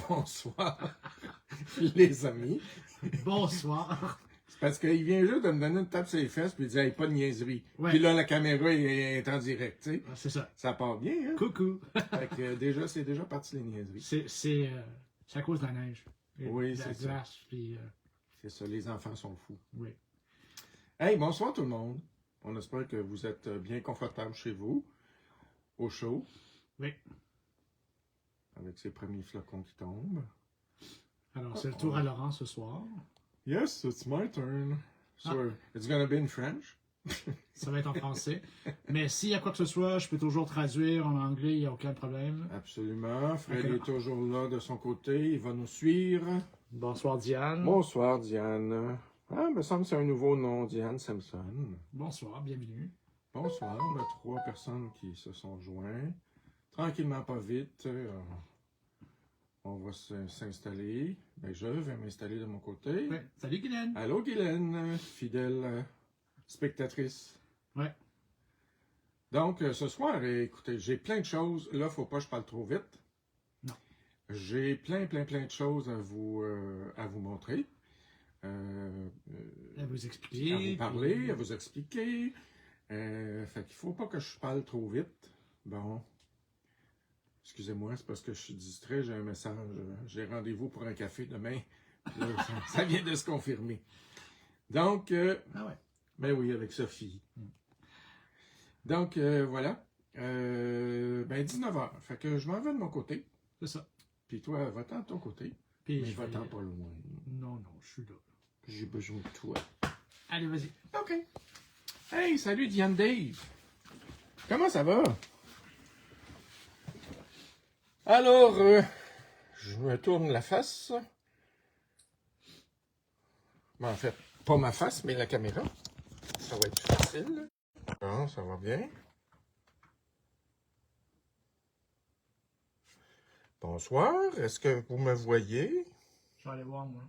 Bonsoir, les amis. Bonsoir. C'est parce qu'il vient juste de me donner une tape sur les fesses puis il dit hey, pas de niaiserie. Ouais. Puis là, la caméra est en direct, tu sais. C'est ça. Ça part bien, hein? Coucou. Fait que déjà, c'est déjà parti les niaiseries. C'est à cause de la neige. Et Oui, de la c'est ça. glace, puis, C'est ça, les enfants sont fous. oui. Hey, bonsoir tout le monde. On espère que vous êtes bien confortable chez vous, au chaud, Oui. avec ces premiers flocons qui tombent. Alors, c'est le tour à Laurent ce soir. Yes, it's my turn. So, it's gonna be in French. Ça va être en français. Mais s'il y a quoi que ce soit, je peux toujours traduire en anglais, il n'y a aucun problème. Absolument. Fred Ok. est toujours là de son côté. Il va nous suivre. Bonsoir Diane. Bonsoir, Diane. Ah, il me semble que c'est un nouveau nom, Diane Simpson. Bonsoir, bienvenue. Bonsoir. On a 3 personnes qui se sont joints. Tranquillement, pas vite. On va s'installer. Ben, je vais m'installer de mon côté. Ouais. Salut Guylaine. Allô, Guylaine, fidèle spectatrice. Ouais. Donc, ce soir, écoutez, j'ai plein de choses. Là, faut pas que je parle trop vite. Non. J'ai plein de choses à vous montrer. À vous expliquer. À vous parler, puis- à vous expliquer. Fait qu'il faut pas que je parle trop vite. Bon. Excusez-moi, c'est parce que je suis distrait, j'ai un message. J'ai rendez-vous pour un café demain. Là, ça vient de se confirmer. Donc, Ah ouais. ben oui, avec Sophie. Donc, voilà. Ben, 19h. Fait que je m'en vais de mon côté. C'est ça. Puis toi, va-t'en de ton côté. Puis Mais je vais- va-t'en pas loin. Non, je suis là. J'ai besoin de toi. Allez, vas-y. OK. Hey, salut Diane Dave. Comment ça va? Alors, je me tourne la face. Ben, en fait, pas ma face, mais la caméra. Ça va être facile. Bon, ça va bien. Bonsoir, est-ce que vous me voyez? Je vais aller voir, moi.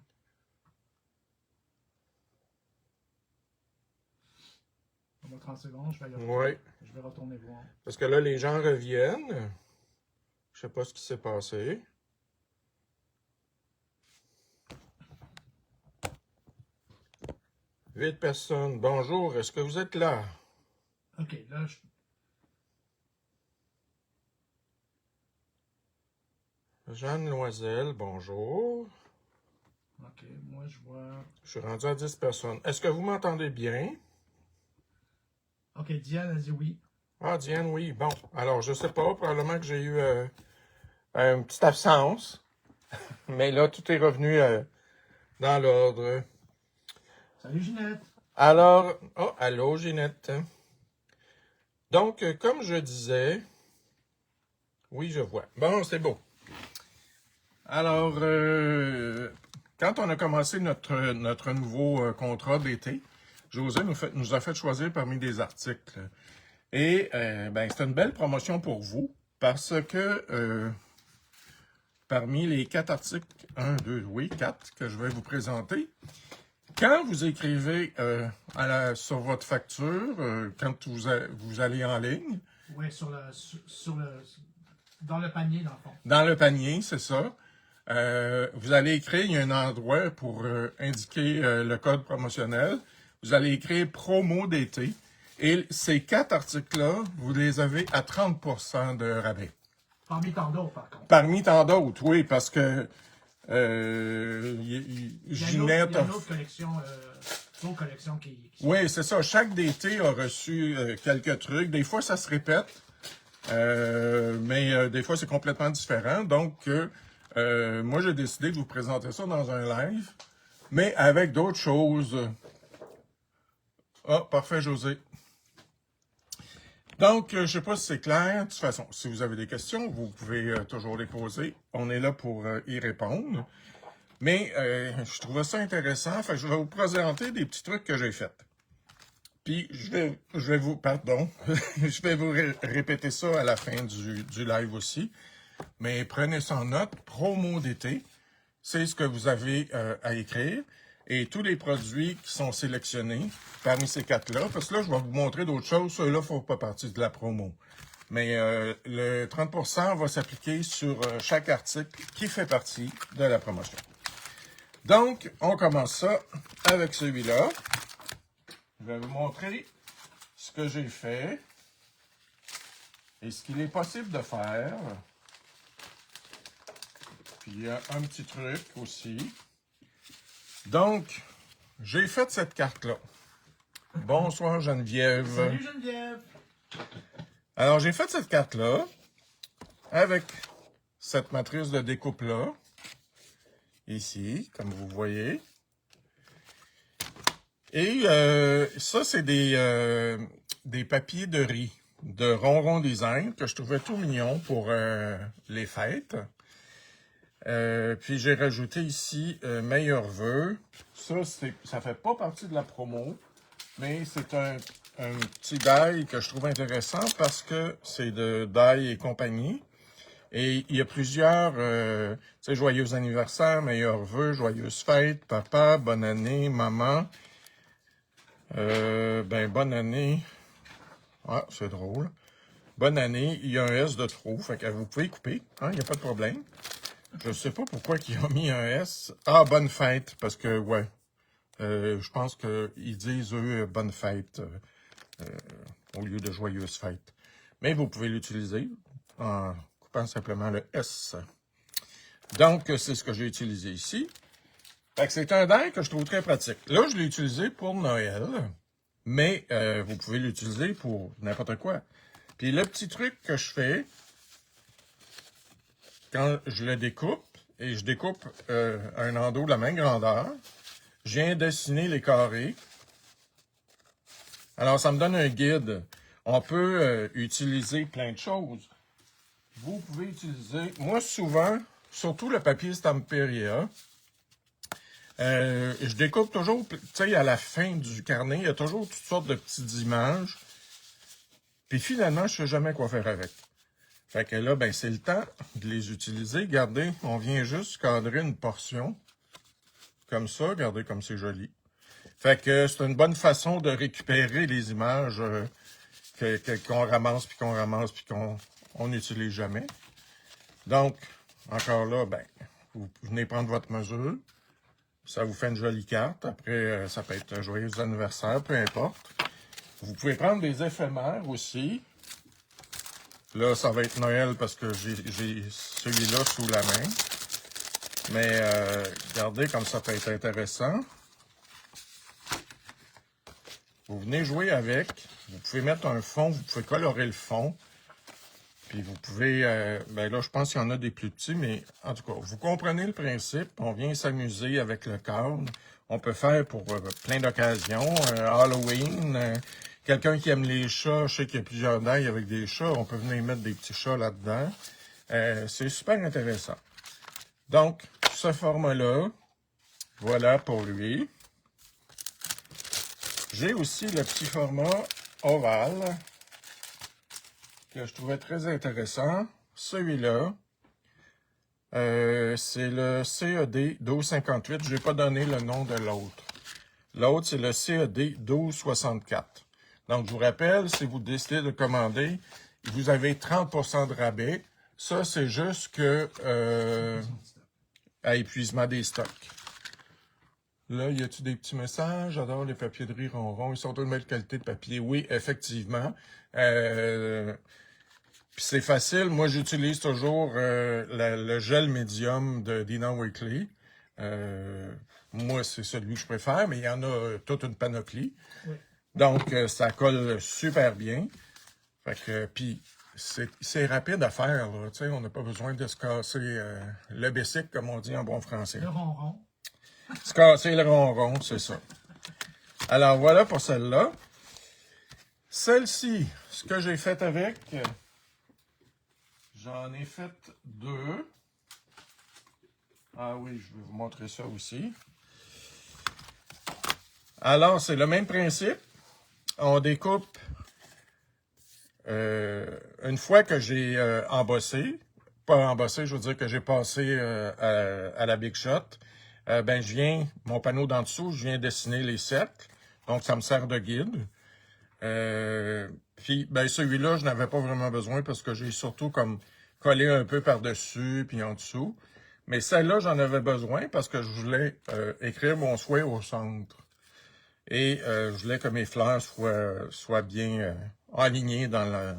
Dans 30 secondes, je vais aller Oui. Je vais retourner voir. Parce que là, les gens reviennent. Je sais pas ce qui s'est passé. Huit personnes. Bonjour, est-ce que vous êtes là? OK, là, Jeanne Loisel, bonjour. OK, moi, je vois... Je suis rendu à 10 personnes. Est-ce que vous m'entendez bien? OK, Diane a dit oui. Ah, Diane, oui. Bon, alors, je sais pas. Probablement que j'ai eu une petite absence. Mais là, tout est revenu dans l'ordre. Salut Ginette. Alors, oh, allô, Ginette. Donc, comme je disais, oui, je vois. Bon, c'est beau. Alors, quand on a commencé notre nouveau contrat d'été, José nous a fait choisir parmi des articles. Et, ben, c'est une belle promotion pour vous, parce que parmi les 4 articles, 4 que je vais vous présenter, quand vous écrivez sur votre facture, quand vous allez en ligne, Oui, dans le panier, dans le fond. dans le panier, c'est ça, vous allez écrire, il y a un endroit pour indiquer le code promotionnel, vous allez écrire promo d'été, et ces 4 articles-là, vous les avez à 30% de rabais. Parmi tant d'autres, par contre. Parmi tant d'autres, oui, parce que Ginette Il y a une autre collection, qui Oui, c'est ça. Chaque DT a reçu quelques trucs. Des fois, ça se répète, mais des fois, c'est complètement différent. Donc, moi, j'ai décidé de vous présenter ça dans un live, mais avec d'autres choses. Ah, parfait, José. Donc, je ne sais pas si c'est clair. De toute façon, si vous avez des questions, vous pouvez toujours les poser. On est là pour y répondre. Mais je trouvais ça intéressant. Fait que je vais vous présenter des petits trucs que j'ai faits. Puis, je vais vous... Pardon. Je vais vous répéter ça à la fin du live aussi. Mais prenez ça en note. Promo d'été, c'est ce que vous avez à écrire. Et tous les produits qui sont sélectionnés parmi ces 4-là, parce que là, je vais vous montrer d'autres choses. Ceux-là ne font pas partie de la promo. Mais le 30% va s'appliquer sur chaque article qui fait partie de la promotion. Donc, on commence ça avec celui-là. Je vais vous montrer ce que j'ai fait et ce qu'il est possible de faire. Puis il y a un petit truc aussi. Donc, j'ai fait cette carte-là. Bonsoir Geneviève. Salut Geneviève. Alors, j'ai fait cette carte-là avec cette matrice de découpe-là. Ici, comme vous voyez. Et ça, c'est des papiers de riz de Ronron Design que je trouvais tout mignon pour les fêtes. Puis j'ai rajouté ici meilleurs vœux. Ça fait pas partie de la promo, mais c'est un petit die que je trouve intéressant parce que c'est de Die et compagnie. Et il y a plusieurs, tu sais, joyeux anniversaire, meilleurs vœux, joyeuses fêtes, papa, bonne année, maman. Bonne année. Ah, c'est drôle. Bonne année, il y a un S de trop, fait que vous pouvez couper, hein, il n'y a pas de problème. Je sais pas pourquoi ils ont mis un S. Ah, bonne fête, parce que, ouais, je pense qu'ils disent, eux, bonne fête, au lieu de joyeuse fête. Mais vous pouvez l'utiliser en coupant simplement le S. Donc, c'est ce que j'ai utilisé ici. Fait que c'est un die que je trouve très pratique. Là, je l'ai utilisé pour Noël, mais vous pouvez l'utiliser pour n'importe quoi. Puis le petit truc que je fais, quand je le découpe, et je découpe un endos de la même grandeur, je viens dessiner les carrés. Alors, ça me donne un guide. On peut utiliser plein de choses. Vous pouvez utiliser, moi souvent, surtout le papier Stamperia, je découpe toujours, tu sais, à la fin du carnet, il y a toujours toutes sortes de petites images. Puis finalement, je ne sais jamais quoi faire avec. Fait que là, ben, c'est le temps de les utiliser. Regardez, on vient juste cadrer une portion. Comme ça, regardez comme c'est joli. Fait que c'est une bonne façon de récupérer les images qu'on ramasse, puis qu'on n'utilise jamais. Donc, encore là, ben, vous venez prendre votre mesure. Ça vous fait une jolie carte. Après, ça peut être un joyeux anniversaire, peu importe. Vous pouvez prendre des éphémères aussi. Là, ça va être Noël parce que j'ai celui-là sous la main. Mais regardez comme ça peut être intéressant. Vous venez jouer avec. Vous pouvez mettre un fond, vous pouvez colorer le fond. Puis vous pouvez, ben là, je pense qu'il y en a des plus petits, mais en tout cas, vous comprenez le principe. On vient s'amuser avec le cadre. On peut faire pour plein d'occasions. Halloween, quelqu'un qui aime les chats, je sais qu'il y a plusieurs dailles avec des chats. On peut venir mettre des petits chats là-dedans. C'est super intéressant. Donc, ce format-là, voilà pour lui. J'ai aussi le petit format ovale que je trouvais très intéressant. Celui-là, c'est le CED 1258. Je n'ai pas donné le nom de l'autre. L'autre, c'est le CED 1264. Donc, je vous rappelle, si vous décidez de commander, vous avez 30% de rabais. Ça, c'est juste que à épuisement des stocks. Là, y a-t-il des petits messages? J'adore les papiers de riz ronron. Ils sont de belle qualité de papier. Oui, effectivement. Puis c'est facile. Moi, j'utilise toujours le gel médium de Dina Wakley. Moi, c'est celui que je préfère, mais il y en a toute une panoplie. Oui. Donc, ça colle super bien. Fait que, puis, c'est rapide à faire. Là. On n'a pas besoin de se casser le bessic, comme on dit en bon français. Le ronron. Se casser le ronron, c'est ça. Alors, voilà pour celle-là. Celle-ci, ce que j'ai fait avec, j'en ai fait deux. Ah oui, je vais vous montrer ça aussi. Alors, c'est le même principe. On découpe une fois que j'ai embossé. Pas embossé, je veux dire que j'ai passé à la Big Shot. Je viens, mon panneau d'en dessous, je viens dessiner les cercles. Donc, ça me sert de guide. Puis, ben, celui-là, je n'avais pas vraiment besoin parce que j'ai surtout comme collé un peu par-dessus puis en dessous. Mais celle-là, j'en avais besoin parce que je voulais écrire mon souhait au centre. Et je voulais que mes fleurs soient bien alignées dans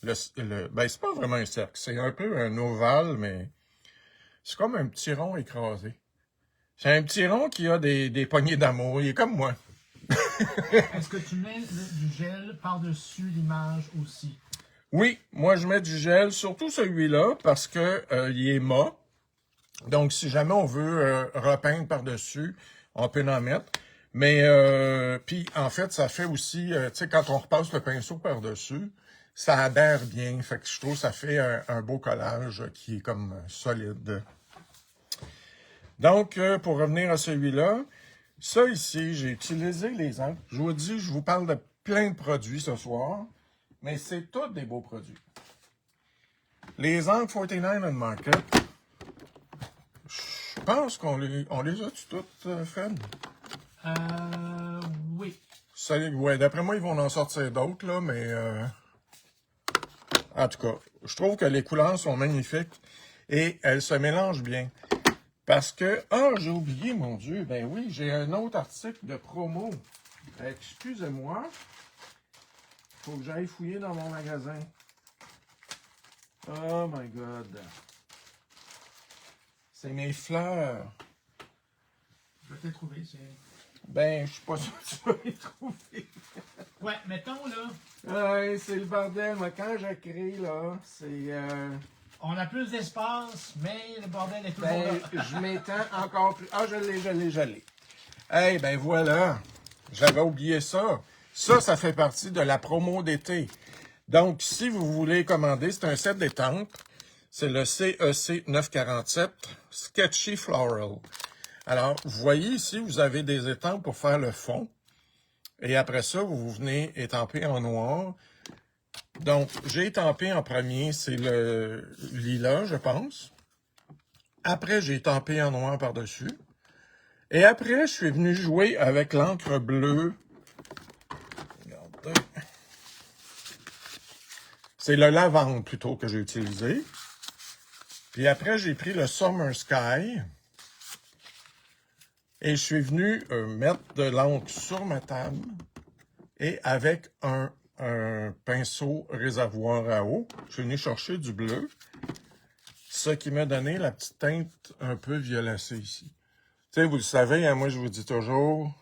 ben, c'est pas vraiment un cercle. C'est un peu un ovale, mais c'est comme un petit rond écrasé. C'est un petit rond qui a des poignées d'amour. Il est comme moi. Est-ce que tu mets du gel par-dessus l'image aussi? Oui, moi je mets du gel, surtout celui-là, parce que il est mat. Donc, si jamais on veut repeindre par-dessus, on peut en mettre. Mais, puis en fait, ça fait aussi, tu sais, quand on repasse le pinceau par-dessus, ça adhère bien. Fait que je trouve que ça fait un beau collage qui est comme solide. Donc, pour revenir à celui-là, ça ici, j'ai utilisé les encres. Je vous dis, je vous parle de plein de produits ce soir, mais c'est tous des beaux produits. Les encres 49 and Market, je pense qu'on les a-tu toutes, Fred? Oui. Ouais, d'après moi, ils vont en sortir d'autres, là, mais en tout cas, je trouve que les couleurs sont magnifiques et elles se mélangent bien. Parce que, j'ai oublié, mon Dieu, ben oui, j'ai un autre article de promo. Excusez-moi. Faut que j'aille fouiller dans mon magasin. Oh my God. C'est mes fleurs. Je vais te les trouver, c'est... Ben, je suis pas sûr que tu vas les trouver. Ouais, mettons, là... Ouais, c'est le bordel. Moi, quand j'écris, là, c'est... On a plus d'espace, mais le bordel est toujours Ben, là. je m'étends encore plus. Ah, je l'ai. Eh ben voilà. J'avais oublié ça. Ça fait partie de la promo d'été. Donc, si vous voulez commander, c'est un set d'étampes. C'est le CEC 947 Sketchy Floral. Alors, vous voyez ici, vous avez des étampes pour faire le fond. Et après ça, vous venez étamper en noir. Donc, j'ai étampé en premier, c'est le lilas, je pense. Après, j'ai étampé en noir par-dessus. Et après, je suis venu jouer avec l'encre bleue. Regardez. C'est le lavande plutôt que j'ai utilisé. Puis après, j'ai pris le Summer Sky. Et je suis venu mettre de l'encre sur ma table. Et avec un pinceau réservoir à eau, je suis venu chercher du bleu. Ce qui m'a donné la petite teinte un peu violacée ici. Tu sais, vous le savez, hein, moi je vous dis toujours,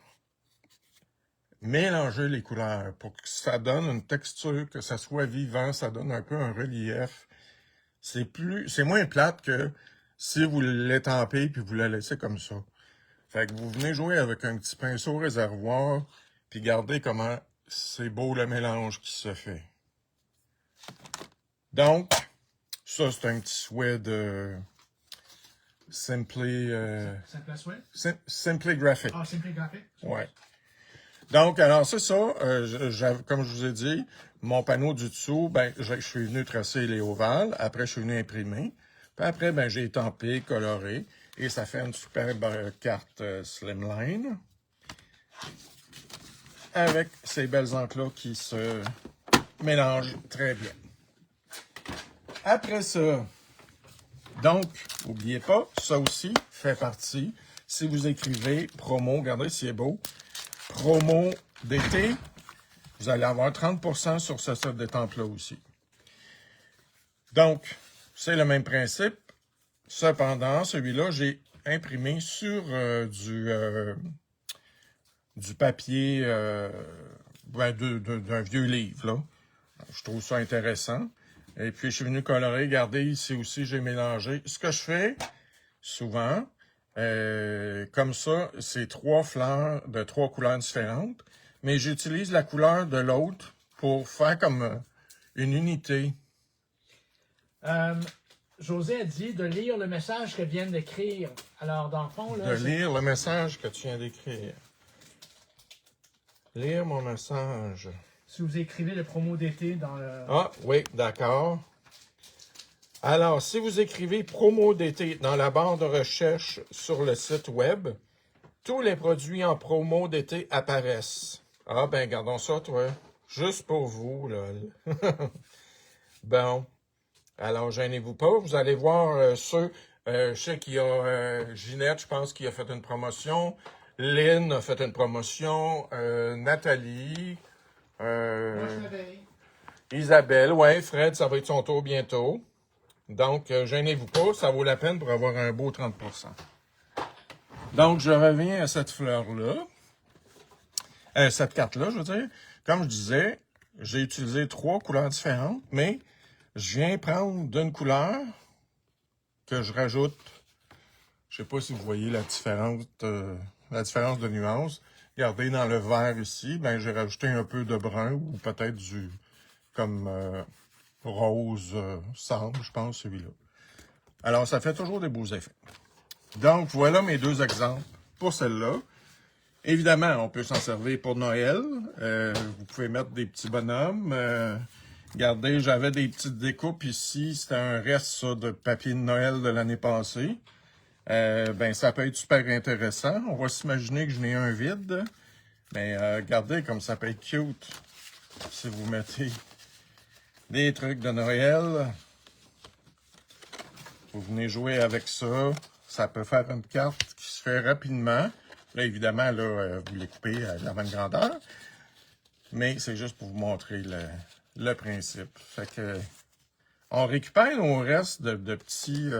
mélangez les couleurs pour que ça donne une texture, que ça soit vivant, ça donne un peu un relief. C'est moins plate que si vous l'étampez puis vous la laissez comme ça. Fait que vous venez jouer avec un petit pinceau réservoir puis regardez comment c'est beau le mélange qui se fait. Donc, ça c'est un petit souhait de Simply Graphic. Ah, Simply Graphic? Ouais. Donc, alors c'est ça, comme je vous ai dit, mon panneau du dessous, ben, je suis venu tracer les ovales, après je suis venu imprimer, puis après, ben, j'ai étampé, coloré, et ça fait une superbe carte Slimline, avec ces belles encres-là qui se mélangent très bien. Après ça, donc, n'oubliez pas, ça aussi fait partie, si vous écrivez promo, regardez si c'est beau, promo d'été, vous allez avoir 30% sur ce set d'étampes-là aussi. Donc, c'est le même principe. Cependant, celui-là, j'ai imprimé sur du papier d'un vieux livre. Là. Je trouve ça intéressant. Et puis, je suis venu colorer. Regardez, ici aussi, j'ai mélangé. Ce que je fais, souvent, comme ça, c'est 3 fleurs de 3 couleurs différentes. Mais j'utilise la couleur de l'autre pour faire comme une unité. José a dit de lire le message qu'elle vient d'écrire. Alors, dans le fond... Là, de lire le message que tu viens d'écrire. Lire mon message. Si vous écrivez le promo d'été dans le... Ah, oui, d'accord. Alors, si vous écrivez promo d'été dans la barre de recherche sur le site web, tous les produits en promo d'été apparaissent. Ah, ben, gardons ça, toi. Juste pour vous, là. Bon. Alors, gênez-vous pas. Vous allez voir ceux... je sais qu'il y a Ginette, je pense, qui a fait une promotion. Lynn a fait une promotion. Nathalie. Isabelle, ouais, Fred, ça va être son tour bientôt. Donc, gênez-vous pas, ça vaut la peine pour avoir un beau 30%. Donc, je reviens à cette fleur-là. Cette carte-là, je veux dire. Comme je disais, j'ai utilisé 3 couleurs différentes, mais je viens prendre d'une couleur que je rajoute. Je sais pas si vous voyez la différence de nuance. Regardez, dans le vert ici, ben, j'ai rajouté un peu de brun ou peut-être comme rose cendre, je pense, celui-là. Alors, ça fait toujours des beaux effets. Donc, voilà mes 2 exemples pour celle-là. Évidemment, on peut s'en servir pour Noël. Vous pouvez mettre des petits bonhommes. Regardez, j'avais des petites découpes ici. C'était un reste ça, de papier de Noël de l'année passée. Ben, ça peut être super intéressant. On va s'imaginer que je n'ai un vide. Mais regardez comme ça peut être cute. Si vous mettez des trucs de Noël, vous venez jouer avec ça. Ça peut faire une carte qui se fait rapidement. Là, évidemment, là, vous les coupez à la même grandeur. Mais c'est juste pour vous montrer le principe. Fait que on récupère nos restes de petits,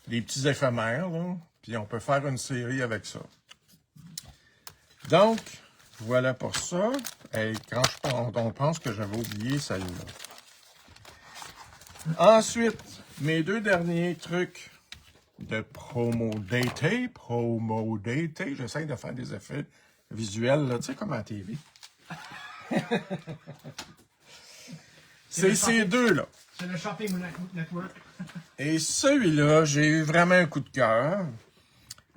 des petits éphémères, là, puis on peut faire une série avec ça. Donc, voilà pour ça. Et quand on pense que j'avais oublié celle-là. Ensuite, mes 2 derniers trucs de promo daté. J'essaie de faire des effets visuels, là, tu sais, comme à la TV. C'est ces 2-là. C'est le Shopping Network. Et celui-là, j'ai eu vraiment un coup de cœur.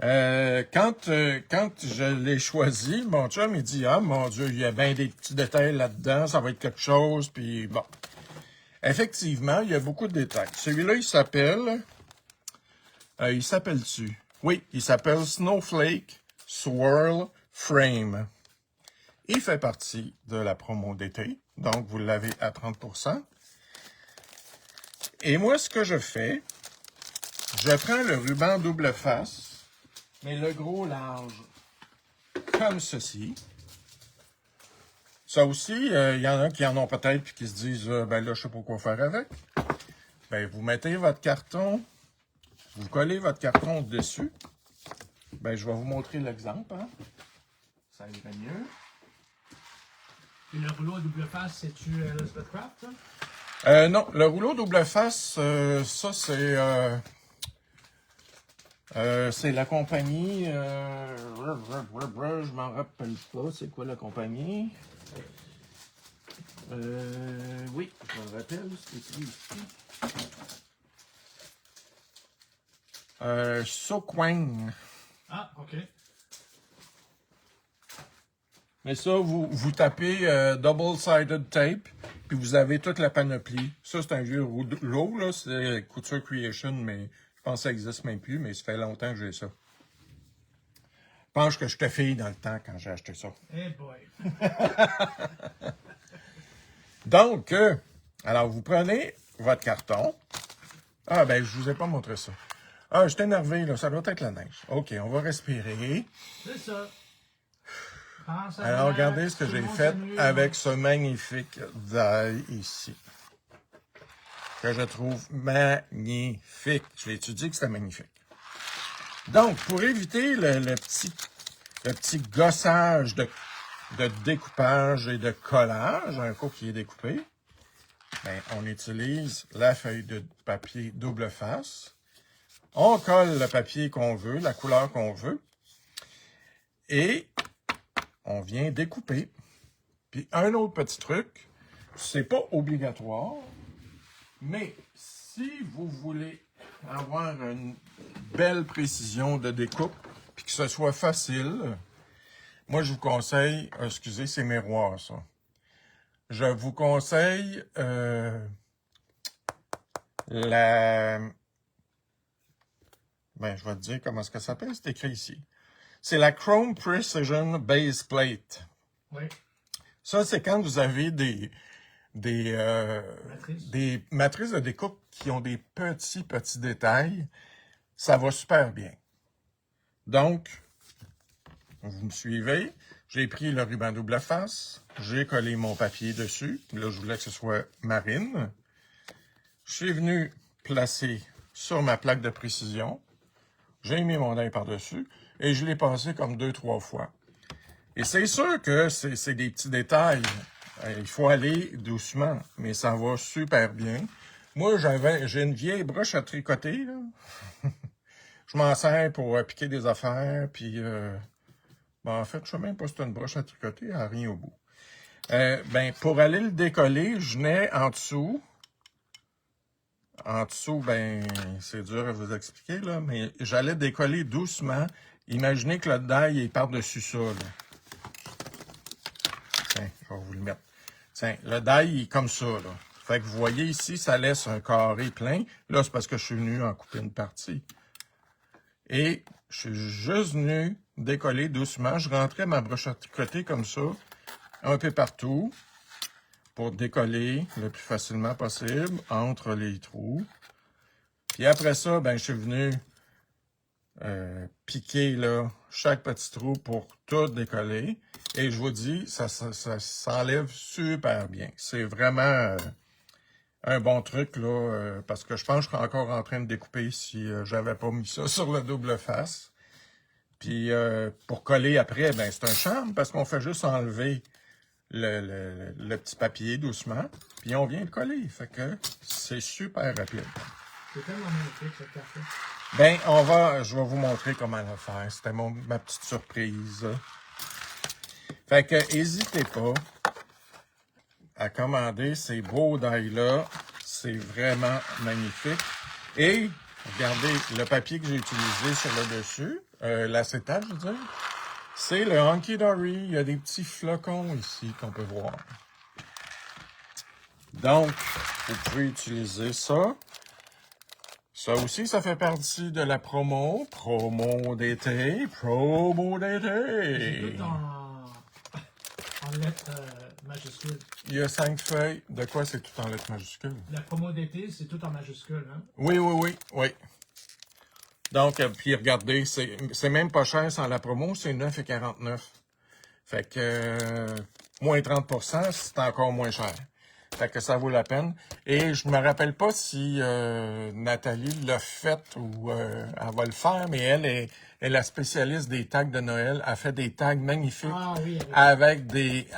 Quand je l'ai choisi, mon chum, il dit « Ah, mon Dieu, il y a bien des petits détails là-dedans, ça va être quelque chose. » Puis bon. Effectivement, il y a beaucoup de détails. Celui-là, il s'appelle-tu? Oui, il s'appelle Snowflake Swirl Frame. Il fait partie de la promo d'été, donc vous l'avez à 30%. Et moi, ce que je fais, je prends le ruban double face, mais le gros large, comme ceci. Ça aussi, il y en a qui en ont peut-être et qui se disent ben là, je sais pas quoi faire avec. Ben, vous mettez votre carton, vous collez votre carton dessus. Ben, je vais vous montrer l'exemple. Hein. Ça irait mieux. Et le rouleau à double face, c'est-tu Elizabeth Craft? Non, le rouleau double face, ça c'est la compagnie. Je m'en rappelle pas. C'est quoi la compagnie? Oui, je me rappelle. C'est écrit ici. Soquang. Ah, OK. Mais ça, vous tapez double-sided tape, puis vous avez toute la panoplie. Ça, c'est un vieux rouleau, là. C'est Couture Creation, mais je pense que ça n'existe même plus, mais ça fait longtemps que j'ai ça. Je pense que j'étais fille dans le temps quand j'ai acheté ça. Hey boy. Donc, alors vous prenez votre carton. Ah, ben, je vous ai pas montré ça. Ah, je suis énervé, là. Ça doit être la neige. OK, on va respirer. C'est ça. Alors, regardez ce que j'ai fait avec ce magnifique die ici. Que je trouve magnifique. Je l'ai étudié que c'était magnifique. Donc, pour éviter le petit gossage de découpage et de collage, un coup qui est découpé, ben, on utilise la feuille de papier double face. On colle le papier qu'on veut, la couleur qu'on veut. Et on vient découper. Puis un autre petit truc, c'est pas obligatoire, mais si vous voulez avoir une belle précision de découpe, puis que ce soit facile, moi je vous conseille, excusez, c'est miroir ça. Je vous conseille je vais te dire comment est-ce que ça s'appelle, c'est écrit ici. C'est la Chrome Precision Base Plate. Oui. Ça, c'est quand vous avez Matrice. des matrices de découpe qui ont des petits détails. Ça va super bien. Donc, vous me suivez. J'ai pris le ruban double face. J'ai collé mon papier dessus. Là, je voulais que ce soit marine. Je suis venu placer sur ma plaque de précision. J'ai mis mon die par-dessus et je l'ai passé comme 2-3 fois. Et c'est sûr que c'est des petits détails. Il faut aller doucement, mais ça va super bien. Moi, j'ai une vieille broche à tricoter, là. Je m'en sers pour piquer des affaires, puis... en fait, je sais même pas si c'est une broche à tricoter, elle n'a rien au bout. Pour aller le décoller, je venais en dessous. En dessous, c'est dur à vous expliquer, là, mais j'allais décoller doucement. Imaginez que le die est par-dessus ça, là. Tiens, je vais vous le mettre. Tiens, le die il est comme ça, là. Fait que vous voyez ici, ça laisse un carré plein. Là, c'est parce que je suis venu en couper une partie. Et je suis juste venu décoller doucement. Je rentrais ma broche à tricoter comme ça, un peu partout, pour décoller le plus facilement possible entre les trous. Puis après ça, je suis venu piquer là, chaque petit trou pour tout décoller. Et je vous dis, ça s'enlève super bien. C'est vraiment un bon truc, là, parce que je pense que je serais encore en train de découper si j'avais pas mis ça sur le double face. Puis pour coller après, c'est un charme parce qu'on fait juste enlever le petit papier doucement, puis on vient le coller. Fait que c'est super rapide. C'est tellement magnifique, cette carte-là. Je vais vous montrer comment le faire. C'était ma petite surprise. Fait que n'hésitez pas à commander ces beaux die-là. C'est vraiment magnifique. Et regardez, le papier que j'ai utilisé sur le dessus, l'acétate, je veux dire, c'est le Hunky Dory. Il y a des petits flocons ici qu'on peut voir. Donc, vous pouvez utiliser ça. Ça aussi, ça fait partie de la promo. Promo d'été. Promo d'été. C'est tout en lettres majuscules. Il y a 5 feuilles. De quoi c'est tout en lettres majuscules? La promo d'été, c'est tout en majuscules, hein? Oui. Donc, puis regardez, c'est même pas cher sans la promo, c'est 9,49. Fait que moins 30%, c'est encore moins cher. Fait que ça vaut la peine. Et je me rappelle pas si Nathalie l'a fait ou elle va le faire, mais elle est la spécialiste des tags de Noël. Elle fait des tags magnifiques avec des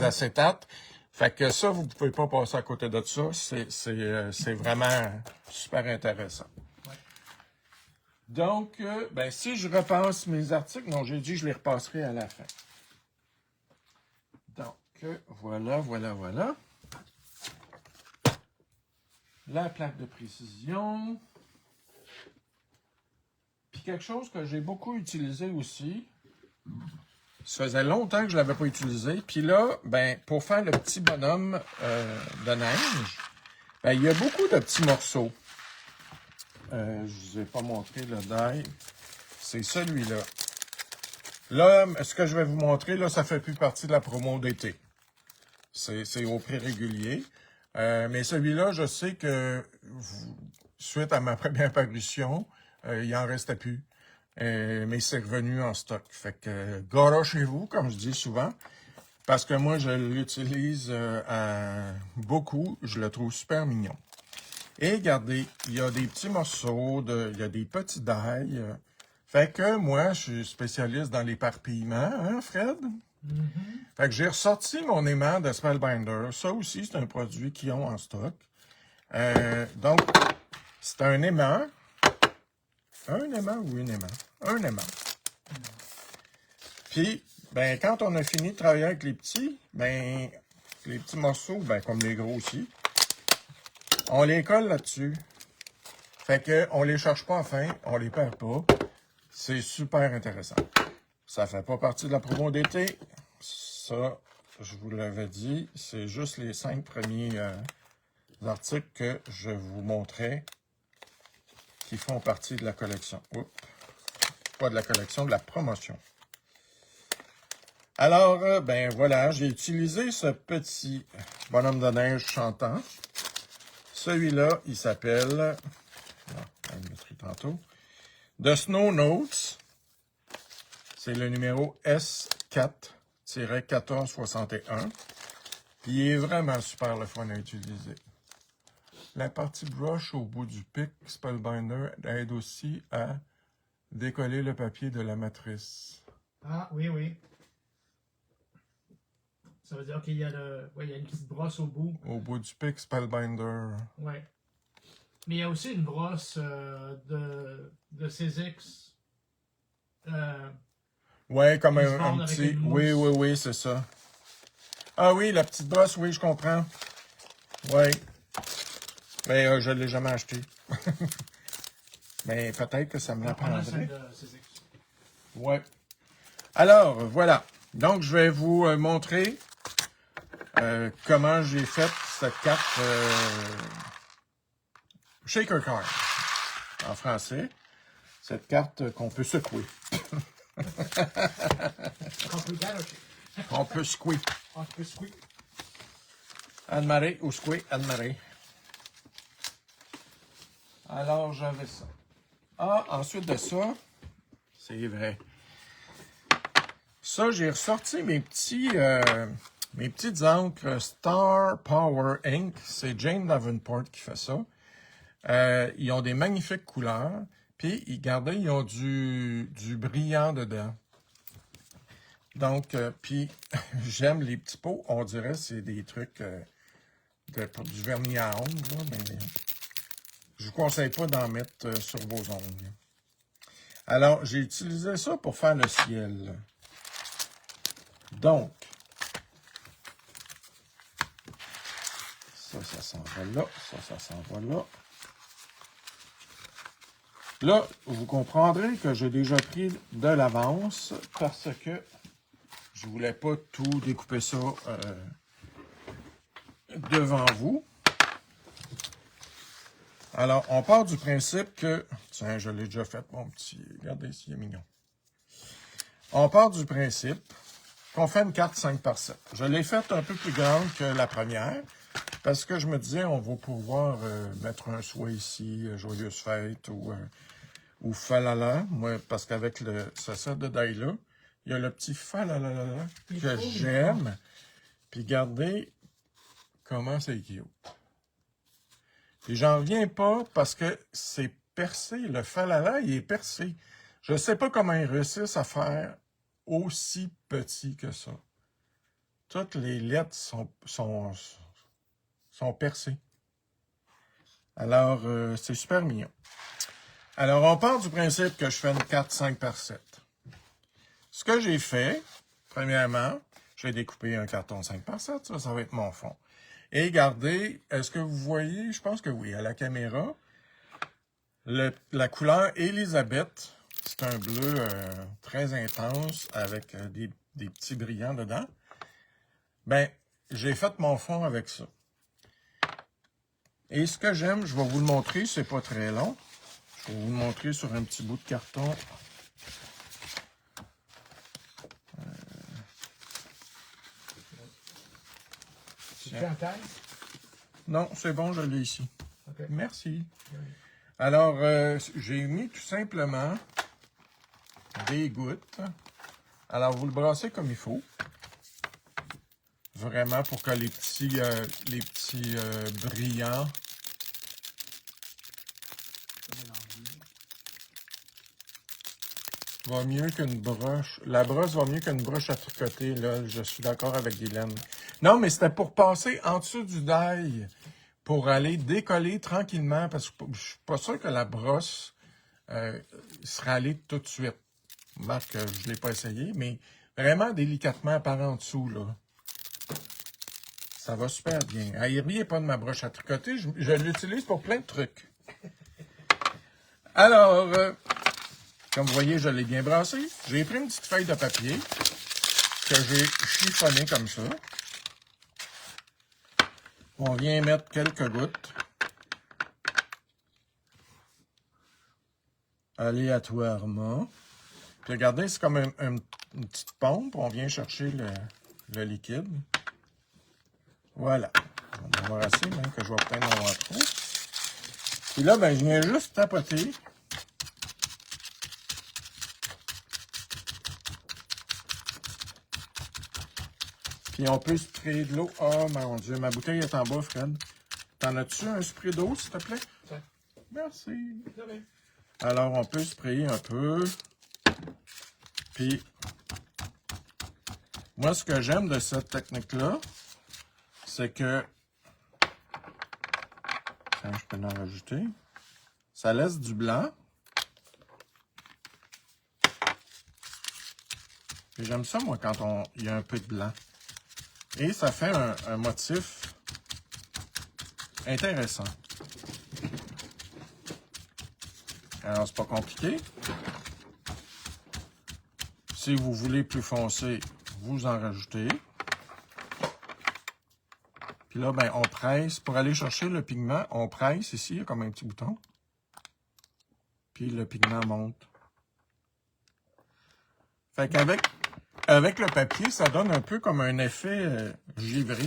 acétates. Fait que ça, vous pouvez pas passer à côté de ça. C'est vraiment super intéressant. Ouais. Donc, si je repasse mes articles, non, j'ai dit que je les repasserai à la fin. Donc, voilà. La plaque de précision. Puis quelque chose que j'ai beaucoup utilisé aussi. Ça faisait longtemps que je ne l'avais pas utilisé. Puis là, pour faire le petit bonhomme de neige, il y a beaucoup de petits morceaux. Je ne vous ai pas montré le die. C'est celui-là. Là, ce que je vais vous montrer, là, ça fait plus partie de la promo d'été. C'est au prix régulier. Mais celui-là, je sais que suite à ma première parution, il en restait plus. Mais c'est revenu en stock. Fait que garochez-vous, comme je dis souvent. Parce que moi, je l'utilise beaucoup. Je le trouve super mignon. Et regardez, il y a des petits morceaux, il y a des petits die. Fait que moi, je suis spécialiste dans l'éparpillement, hein, Fred? Mm-hmm. Fait que j'ai ressorti mon aimant de Spellbinder. Ça aussi, c'est un produit qu'ils ont en stock. Donc, c'est un aimant. Un aimant ou une aimant? Un aimant. Puis, quand on a fini de travailler avec les petits, les petits morceaux, comme les gros aussi, on les colle là-dessus. Fait que on les cherche pas à fin, on les perd pas. C'est super intéressant. Ça fait pas partie de la promo d'été. Ça, je vous l'avais dit, c'est juste les 5 premiers articles que je vous montrais qui font partie de la collection. Oups. Pas de la collection, de la promotion. Alors, ben voilà, j'ai utilisé ce petit bonhomme de neige chantant. Celui-là, il s'appelle, on le mettra tantôt, The Snow Notes. C'est le numéro S4-1461. Il est vraiment super le fun à utiliser. La partie brush au bout du pic Spellbinder aide aussi à décoller le papier de la matrice. Ah, oui, oui. Ça veut dire qu'il y a il y a une petite brosse au bout. Au bout du pic Spellbinder. Oui. Mais il y a aussi une brosse de CZX. Ouais, comme Qui se un vendent avec petit... une Oui, mousse. oui, oui, c'est ça. Ah oui, la petite brosse, oui, je comprends. Oui. Mais je ne l'ai jamais acheté. Mais peut-être que ça me On a l'apprendrait. celle de CZX. Ouais. Alors, voilà. Donc, je vais vous montrer comment j'ai fait cette carte Shaker Card en français. Cette carte qu'on peut secouer. Qu'on peut galocher. On peut secouer. On peut squeak. Anne-Marie ou secouer Anne-Marie. Alors, j'avais ça. Ah, ensuite de ça, c'est vrai. Ça, j'ai ressorti mes petites encres Star Power Ink. C'est Jane Davenport qui fait ça. Ils ont des magnifiques couleurs. Puis, regardez, ils ont du brillant dedans. Donc, puis, j'aime les petits pots. On dirait que c'est des trucs pour du vernis à ongles. Là, mais je vous conseille pas d'en mettre sur vos ongles. Alors, j'ai utilisé ça pour faire le ciel. Donc, ça s'en va là. Ça s'en va là. Là, vous comprendrez que j'ai déjà pris de l'avance parce que je voulais pas tout découper ça devant vous. Alors, on part du principe que... Tiens, je l'ai déjà fait, mon petit... Regardez ici, il est mignon. On part du principe qu'on fait une carte 5 par 7. Je l'ai faite un peu plus grande que la première parce que je me disais, on va pouvoir mettre un souhait ici, Joyeuse Fête ou Falala. Moi, parce qu'avec ce set de die-là, il y a le petit Falala que j'aime. Puis regardez comment c'est cute. Et j'en reviens pas parce que c'est percé. Le falala, il est percé. Je ne sais pas comment ils réussissent à faire aussi petit que ça. Toutes les lettres sont percées. Alors, c'est super mignon. Alors, on part du principe que je fais une carte 5 par 7. Ce que j'ai fait, premièrement, j'ai découpé un carton 5 par 7. Ça va être mon fond. Et regardez, est-ce que vous voyez, je pense que oui, à la caméra, la couleur Elisabeth, c'est un bleu très intense avec des petits brillants dedans. Ben, j'ai fait mon fond avec ça. Et ce que j'aime, je vais vous le montrer, c'est pas très long. Je vais vous le montrer sur un petit bout de carton. Tu fais en taille? Non, c'est bon, je l'ai ici. Okay. Merci. Oui. Alors, j'ai mis tout simplement des gouttes. Alors, vous le brassez comme il faut. Vraiment pour que les petits brillants va mieux qu'une broche. La brosse va mieux qu'une broche à tricoter, là. Je suis d'accord avec Guylaine. Non, mais c'était pour passer en dessous du die, pour aller décoller tranquillement, parce que je suis pas sûr que la brosse sera allée tout de suite. Marc, je l'ai pas essayé, mais vraiment délicatement par en dessous, là. Ça va super bien. Riez pas de ma broche à tricoter, je l'utilise pour plein de trucs. Alors, comme vous voyez, je l'ai bien brassé. J'ai pris une petite feuille de papier que j'ai chiffonné comme ça. On vient mettre quelques gouttes. Aléatoirement. Puis regardez, c'est comme une petite pompe. On vient chercher le liquide. Voilà. On va avoir assez, même que je vais peut-être en avoir trop. Puis là, ben, je viens juste tapoter. Puis on peut sprayer de l'eau. Oh mon Dieu, ma bouteille est en bas, Fred. T'en as-tu un spray d'eau, s'il te plaît? Ouais. Merci. Alors, on peut sprayer un peu. Puis, moi, ce que j'aime de cette technique-là, c'est que... Tiens, je peux en rajouter. Ça laisse du blanc. Puis j'aime ça, moi, quand il y a un peu de blanc. Et ça fait un motif intéressant. Alors, c'est pas compliqué. Si vous voulez plus foncé, vous en rajoutez. Puis là, ben, on presse. Pour aller chercher le pigment, on presse ici, il y a comme un petit bouton. Puis le pigment monte. Fait qu'avec le papier, ça donne un peu comme un effet givré.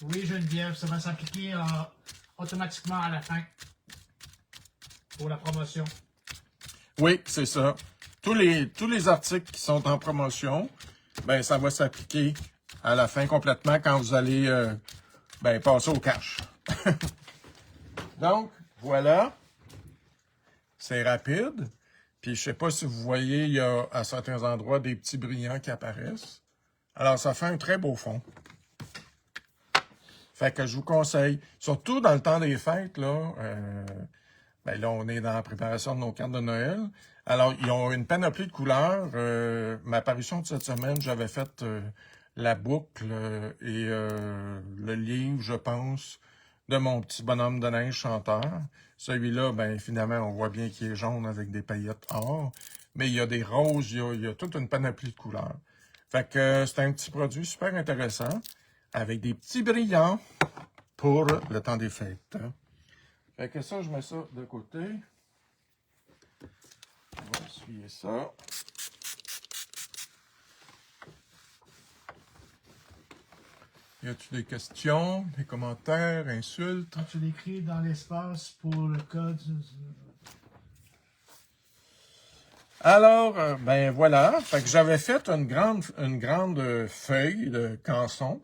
Oui, Geneviève, ça va s'appliquer automatiquement à la fin. Pour la promotion. Oui, c'est ça. Tous les articles qui sont en promotion, ben ça va s'appliquer à la fin complètement quand vous allez ben, passer au cash. Donc, voilà. C'est rapide. Puis, je sais pas si vous voyez, il y a à certains endroits des petits brillants qui apparaissent. Alors, ça fait un très beau fond. Fait que je vous conseille, surtout dans le temps des fêtes, là, ben là, on est dans la préparation de nos cartes de Noël. Alors, ils ont une panoplie de couleurs. Ma parution de cette semaine, j'avais fait la boucle et le livre, je pense, de mon petit bonhomme de neige chanteur. Celui-là, ben finalement, on voit bien qu'il est jaune avec des paillettes or. Mais il y a des roses, il y a toute une panoplie de couleurs. Fait que c'est un petit produit super intéressant avec des petits brillants pour le temps des fêtes. Fait que ça, je mets ça de côté. On va essuyer ça. Y a-t-il des questions, des commentaires, insultes? Tu l'écris dans l'espace pour le code. Alors, ben voilà. Fait que j'avais fait une grande feuille de canson.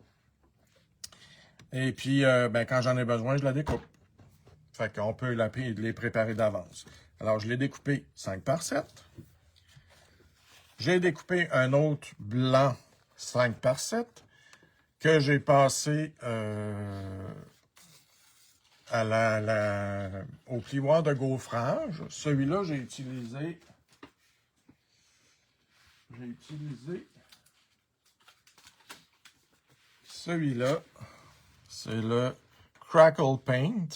Et puis, ben, quand j'en ai besoin, je la découpe. Fait qu'on peut les préparer d'avance. Alors, je l'ai découpé 5 par 7. J'ai découpé un autre blanc 5 par 7 que j'ai passé au plioir de gaufrage. Celui-là, j'ai utilisé celui-là. C'est le Crackle Paint.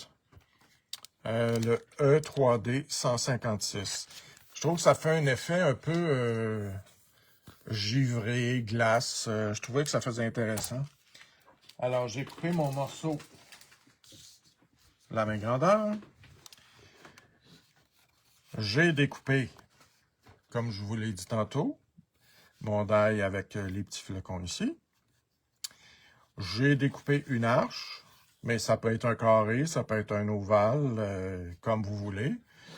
Le E3D 156. Je trouve que ça fait un effet un peu givré, glace. Je trouvais que ça faisait intéressant. Alors, j'ai coupé mon morceau la même grandeur. J'ai découpé, comme je vous l'ai dit tantôt, mon die avec les petits flocons ici. J'ai découpé une arche. Mais ça peut être un carré, ça peut être un ovale, comme vous voulez.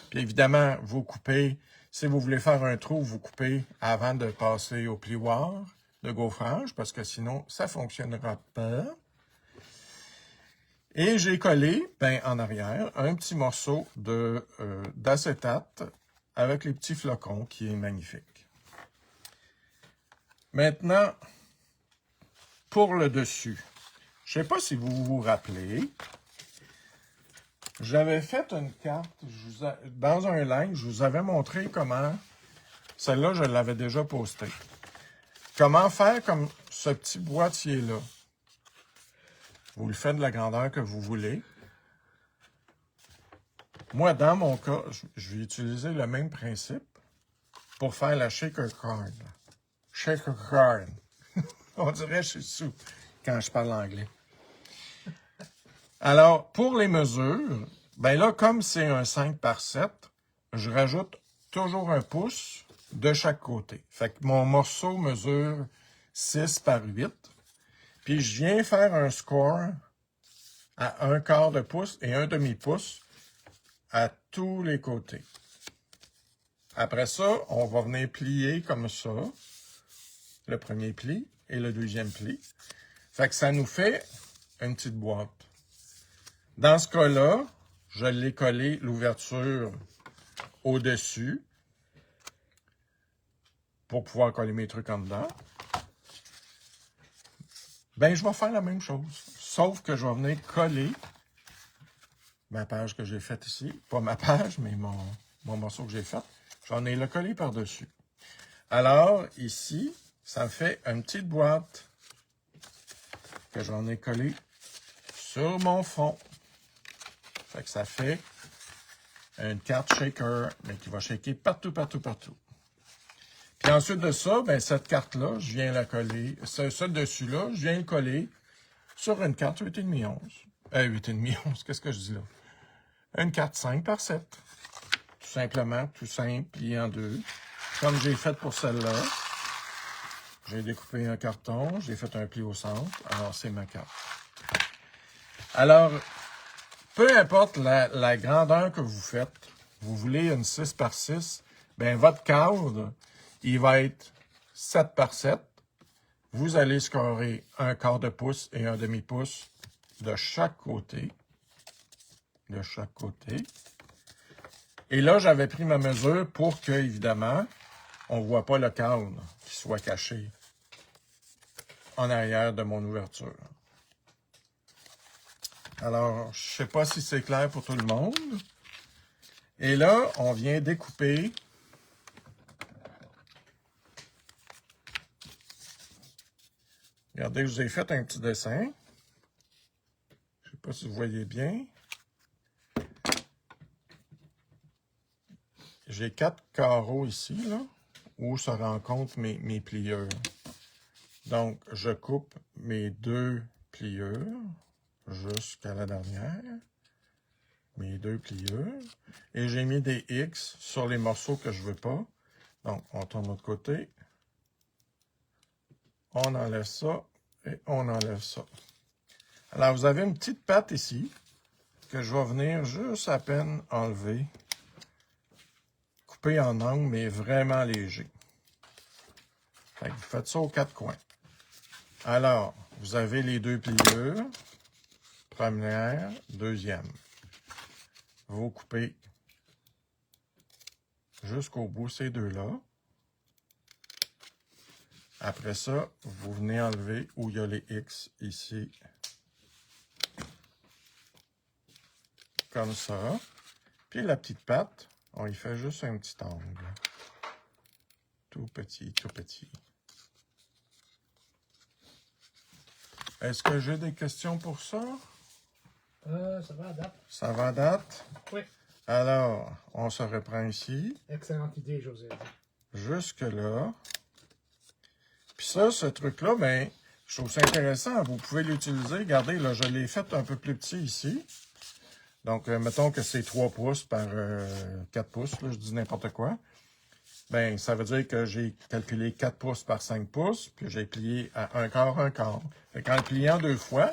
Puis évidemment, vous coupez, si vous voulez faire un trou, vous coupez avant de passer au plioir de gaufrage, parce que sinon, ça ne fonctionnera pas. Et j'ai collé, ben, en arrière, un petit morceau d'acétate avec les petits flocons, qui est magnifique. Maintenant, pour le dessus. Je ne sais pas si vous vous rappelez, j'avais fait une carte, dans un live, je vous avais montré comment, celle-là, je l'avais déjà postée, comment faire comme ce petit boîtier-là. Vous le faites de la grandeur que vous voulez. Moi, dans mon cas, je vais utiliser le même principe pour faire la shaker card. Shaker card. On dirait que je suis sous quand je parle anglais. Alors, pour les mesures, ben là, comme c'est un 5 par 7, je rajoute toujours un pouce de chaque côté. Fait que mon morceau mesure 6 par 8. Puis je viens faire un score à 1/4 de pouce et 1/2 pouce à tous les côtés. Après ça, on va venir plier comme ça, le premier pli et le deuxième pli. Fait que ça nous fait une petite boîte. Dans ce cas-là, je l'ai collé l'ouverture au-dessus pour pouvoir coller mes trucs en dedans. Ben, je vais faire la même chose, sauf que je vais venir coller ma page que j'ai faite ici. Pas ma page, mais mon morceau que j'ai fait. J'en ai le collé par-dessus. Alors, ici, ça fait une petite boîte que j'en ai collée sur mon fond. Fait que ça fait une carte shaker, mais qui va shaker partout, partout, partout. Puis ensuite de ça, ben, cette carte-là, je viens la coller. Ce dessus-là, je viens le coller sur une carte 8,5 11. 8,5 11, qu'est-ce que je dis là? Une carte 5 par 7. Tout simplement, tout simple, plié en deux. Comme j'ai fait pour celle-là. J'ai découpé un carton, j'ai fait un pli au centre. Alors, c'est ma carte. Alors, peu importe la grandeur que vous faites, vous voulez une 6 par 6, ben votre cadre, il va être 7 par 7. Vous allez scorer 1/4 de pouce et 1/2 pouce de chaque côté. De chaque côté. Et là, j'avais pris ma mesure pour que, évidemment, on ne voit pas le cadre qui soit caché en arrière de mon ouverture. Alors, je ne sais pas si c'est clair pour tout le monde. Et là, on vient découper regardez, je vous ai fait un petit dessin. Je ne sais pas si vous voyez bien. J'ai 4 carreaux ici, là, où se rencontrent mes pliures. Donc, je coupe mes 2 pliures jusqu'à la dernière. Mes 2 pliures. Et j'ai mis des X sur les morceaux que je ne veux pas. Donc, on tourne de l'autre côté. On enlève ça et on enlève ça. Alors, vous avez une petite patte ici que je vais venir juste à peine enlever. Couper en angle, mais vraiment léger. Fait que vous faites ça aux 4 coins. Alors, vous avez les 2 pliures. Première, deuxième. Vous coupez jusqu'au bout ces deux-là. Après ça, vous venez enlever où il y a les X ici. Comme ça. Puis la petite patte, on y fait juste un petit angle. Tout petit, tout petit. Est-ce que j'ai des questions pour ça? Ça va à date. Ça va à date? Oui. Alors, on se reprend ici. Excellente idée, José. Jusque là. Puis ça, ce truc-là, ben, je trouve ça intéressant. Vous pouvez l'utiliser. Regardez, là, je l'ai fait un peu plus petit ici. Donc, mettons que c'est 3 pouces par 4 pouces, là, je dis n'importe quoi. Ben, ça veut dire que j'ai calculé 4 pouces par 5 pouces, puis j'ai plié à 1/4, 1/4. Fait qu'en le pliant 2 fois,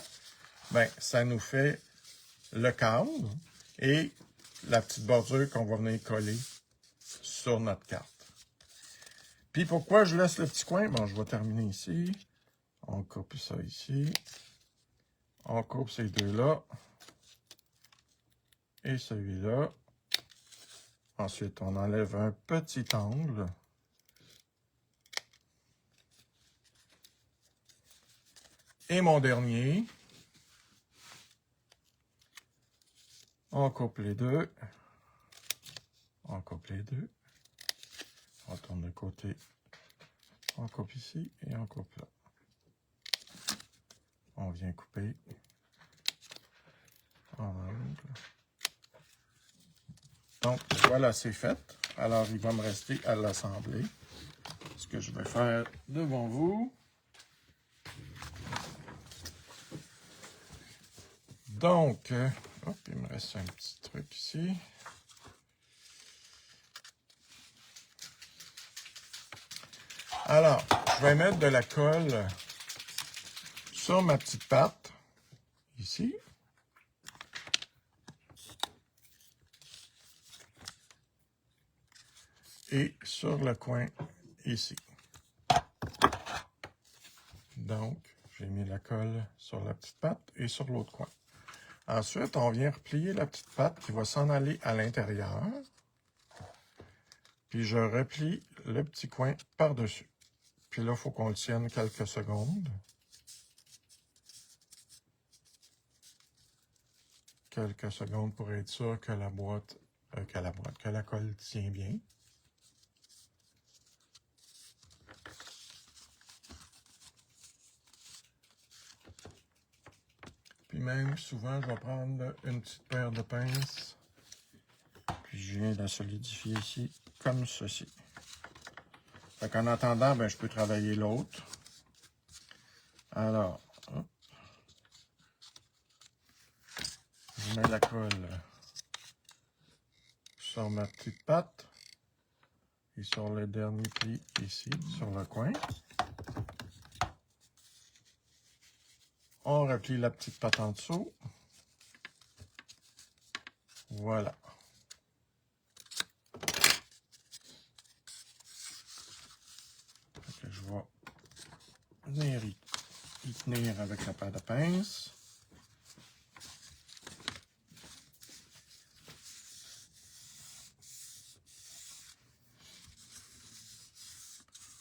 ben, ça nous fait le cadre et la petite bordure qu'on va venir coller sur notre carte. Puis pourquoi je laisse le petit coin? Bon, je vais terminer ici. On coupe ça ici. On coupe ces deux-là. Et celui-là. Ensuite, on enlève un petit angle. Et mon dernier. On coupe les deux. On coupe les deux. On tourne de côté. On coupe ici et on coupe là. On vient couper en angle. Donc, voilà, c'est fait. Alors, il va me rester à l'assembler. Ce que je vais faire devant vous. Donc, hop, il me reste un petit truc ici. Alors, je vais mettre de la colle sur ma petite pâte, ici. Et sur le coin, ici. Donc, j'ai mis la colle sur la petite pâte et sur l'autre coin. Ensuite, on vient replier la petite pâte qui va s'en aller à l'intérieur. Puis je replie le petit coin par-dessus. Puis là, il faut qu'on le tienne quelques secondes. Quelques secondes pour être sûr que que la colle tient bien. Puis même, souvent, je vais prendre une petite paire de pinces. Puis je viens la solidifier ici, comme ceci. Fait qu'en attendant, ben, je peux travailler l'autre. Alors, hop. Je mets la colle sur ma petite pâte. Et sur le dernier pli ici, sur le coin. On replie la petite pâte en dessous. Voilà. Fait que je vais venir y tenir avec la paire de pince.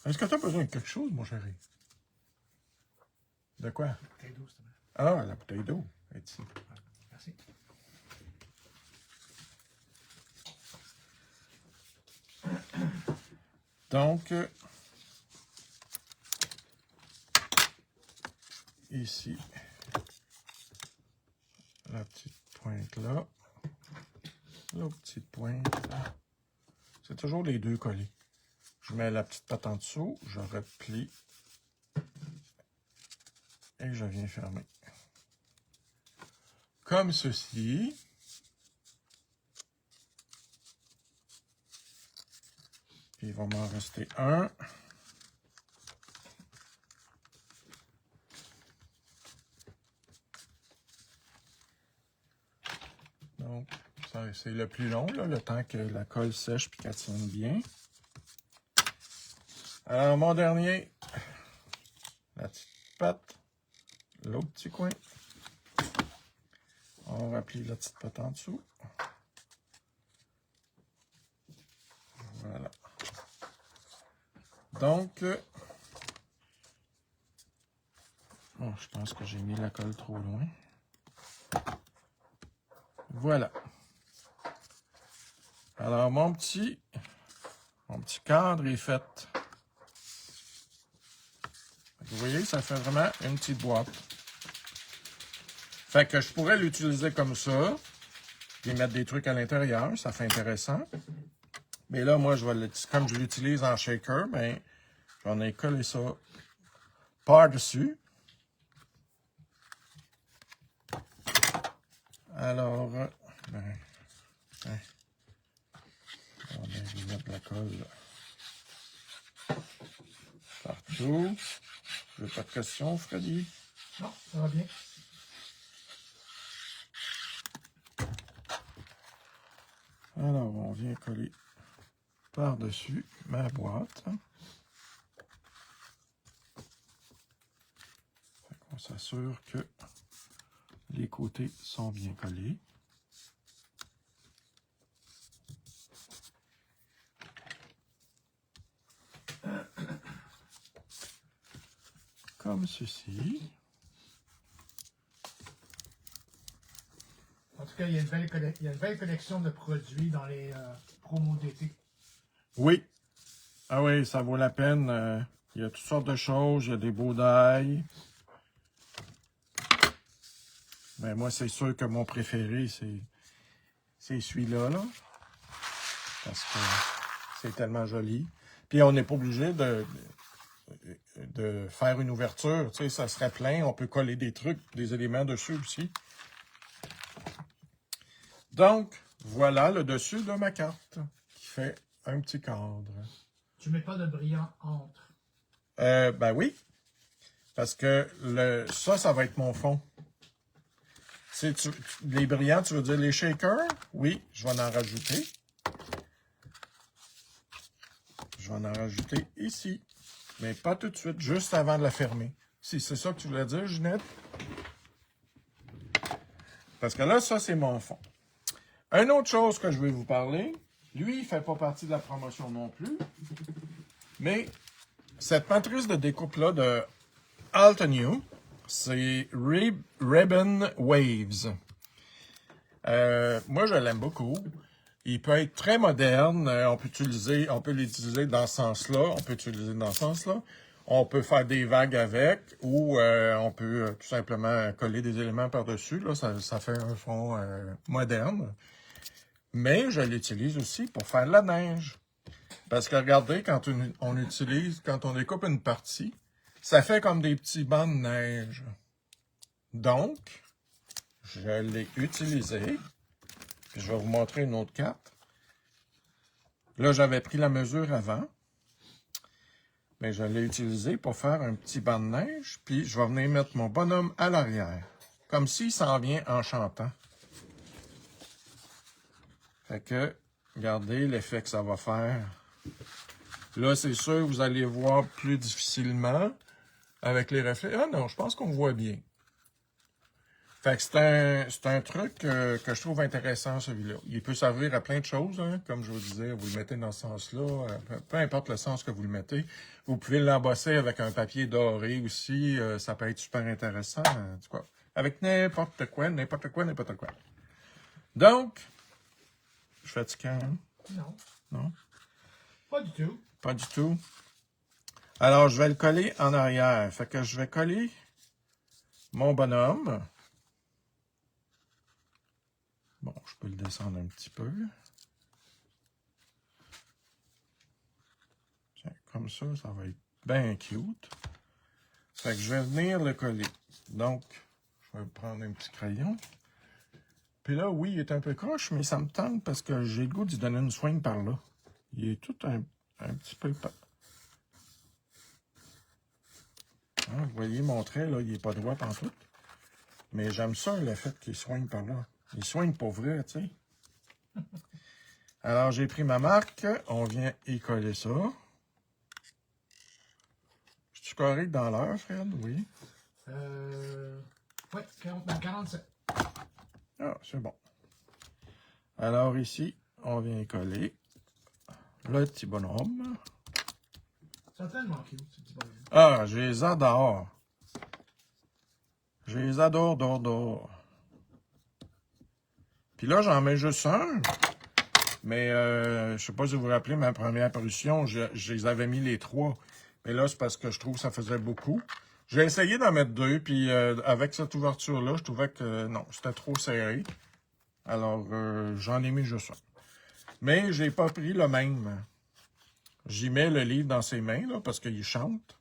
Est-ce que tu as besoin de quelque chose, mon chéri? De quoi? La bouteille d'eau, s'il te plaît. Ah, la bouteille d'eau est ici. Merci. Donc, ici, la petite pointe là, l'autre petite pointe là. C'est toujours les deux collés. Je mets la petite pâte en dessous, je replie et je viens fermer. Comme ceci. Puis il va m'en rester un. Donc, c'est le plus long, là, le temps que la colle sèche et qu'elle tienne bien. Alors, mon dernier, la petite pâte, l'autre petit coin. On replie la petite pâte en dessous. Voilà. Donc, bon, je pense que j'ai mis la colle trop loin. Voilà. Alors, mon petit cadre est fait. Vous voyez, ça fait vraiment une petite boîte. Fait que je pourrais l'utiliser comme ça, et mettre des trucs à l'intérieur, ça fait intéressant. Mais là, moi, comme je l'utilise en shaker, ben, j'en ai collé ça par-dessus. Alors, ben, on va mettre la colle partout. Je n'ai pas de questions, Freddy? Non, ça va bien. Alors, on vient coller par-dessus ma boîte. On s'assure que les côtés sont bien collés. Comme ceci. En tout cas, il y a une belle collection de produits dans les promos d'été. Oui. Ah oui, ça vaut la peine. Il y a toutes sortes de choses. Il y a des beaux d'ail. Mais moi, c'est sûr que mon préféré, c'est celui-là, là. Parce que c'est tellement joli. Puis on n'est pas obligé de faire une ouverture. Tu sais, ça serait plein. On peut coller des trucs, des éléments dessus aussi. Donc, voilà le dessus de ma carte qui fait un petit cadre. Tu mets pas de brillant entre. Ben oui. Parce que ça va être mon fond. Les brillants, tu veux dire les shakers? Oui, je vais en rajouter. Je vais en rajouter ici. Mais pas tout de suite, juste avant de la fermer. Si c'est ça que tu voulais dire, Ginette? Parce que là, ça, c'est mon fond. Une autre chose que je vais vous parler, lui, il ne fait pas partie de la promotion non plus, mais cette matrice de découpe-là de Altenew, c'est Ribbon Waves. Moi, je l'aime beaucoup. Il peut être très moderne. On peut l'utiliser dans ce sens-là. On peut faire des vagues avec ou on peut tout simplement coller des éléments par-dessus. Là, ça fait un fond moderne. Mais je l'utilise aussi pour faire de la neige. Parce que regardez, quand on découpe une partie, ça fait comme des petits bancs de neige. Donc, je l'ai utilisé. Je vais vous montrer une autre carte. Là, j'avais pris la mesure avant. Mais je l'ai utilisé pour faire un petit banc de neige. Puis, je vais venir mettre mon bonhomme à l'arrière. Comme s'il s'en vient en chantant. Fait que, regardez l'effet que ça va faire. Là, c'est sûr, vous allez voir plus difficilement avec les reflets. Ah non, je pense qu'on voit bien. Fait que c'est un truc que je trouve intéressant, celui-là. Il peut servir à plein de choses, hein, comme je vous disais. Vous le mettez dans ce sens-là, peu importe le sens que vous le mettez. Vous pouvez l'embosser avec un papier doré aussi. Ça peut être super intéressant. En tout cas, avec n'importe quoi. Donc, je fais du calme. Non. Non? Pas du tout. Pas du tout. Alors, je vais le coller en arrière. Fait que je vais coller mon bonhomme. Bon, je peux le descendre un petit peu. Tiens, comme ça va être bien cute. Fait que je vais venir le coller. Donc, je vais prendre un petit crayon. Puis là, oui, il est un peu croche, mais ça me tente parce que j'ai le goût d'y donner une swing par là. Il est tout un petit peu... Hein, vous voyez mon trait, là, il n'est pas droit pantoute. Mais j'aime ça, le fait qu'il soigne par là. Il soigne pour vrai, tu sais. Alors, j'ai pris ma marque. On vient y coller ça. Je suis correct dans l'heure, Fred? Oui. Oui, 47. Ah, c'est bon. Alors, ici, on vient y coller le petit bonhomme. C'est tellement cute, ce petit bonhomme. Ah, je les adore. Je les adore, d'or. Puis là, j'en mets juste un. Mais je sais pas si vous vous rappelez, ma première parution, je les avais mis les 3. Mais là, c'est parce que je trouve que ça faisait beaucoup. J'ai essayé d'en mettre 2, puis avec cette ouverture-là, je trouvais que non, c'était trop serré. Alors, j'en ai mis juste un. Mais j'ai pas pris le même. J'y mets le livre dans ses mains, là, parce qu'il chante.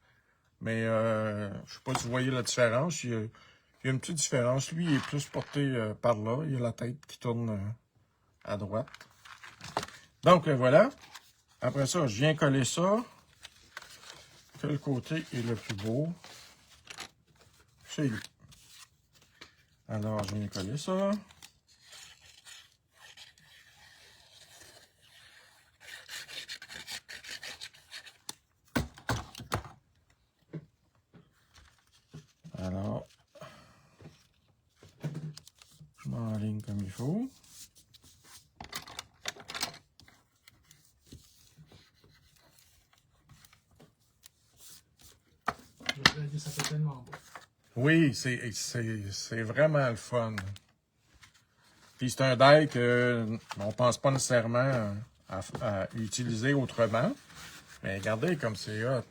Mais je sais pas si vous voyez la différence. Il y a une petite différence. Lui, il est plus porté par là. Il a la tête qui tourne à droite. Donc, voilà. Après ça, je viens coller ça. Quel côté est le plus beau? C'est lui. Alors, je viens coller ça. Alors, je m'enligne comme il faut. Je vais dire, ça fait tellement beau. Oui, c'est vraiment le fun. Puis c'est un die que on pense pas nécessairement à utiliser autrement. Mais regardez comme c'est hot.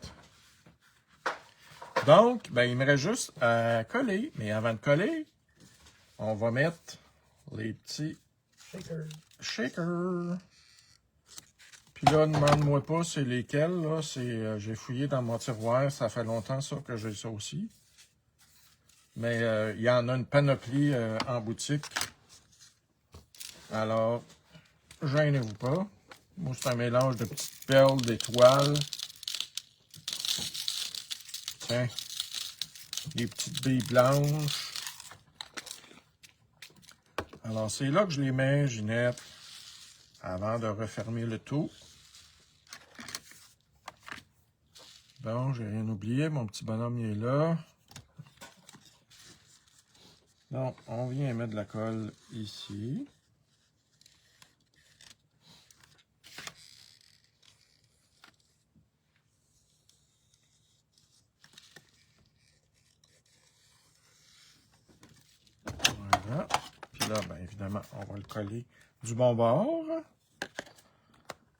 Donc, ben, il me reste juste à coller. Mais avant de coller, on va mettre les petits shakers. Puis là, demande-moi pas c'est lesquels. Là, j'ai fouillé dans mon tiroir. Ça fait longtemps ça que j'ai ça aussi. Mais il y en a une panoplie en boutique. Alors, gênez-vous pas. Moi, c'est un mélange de petites perles, d'étoiles. Tiens, les petites billes blanches. Alors, c'est là que je les mets, Ginette, avant de refermer le tout. Bon, j'ai rien oublié, mon petit bonhomme il est là. Donc, on vient mettre de la colle ici. Voilà. Puis là, bien évidemment, on va le coller du bon bord.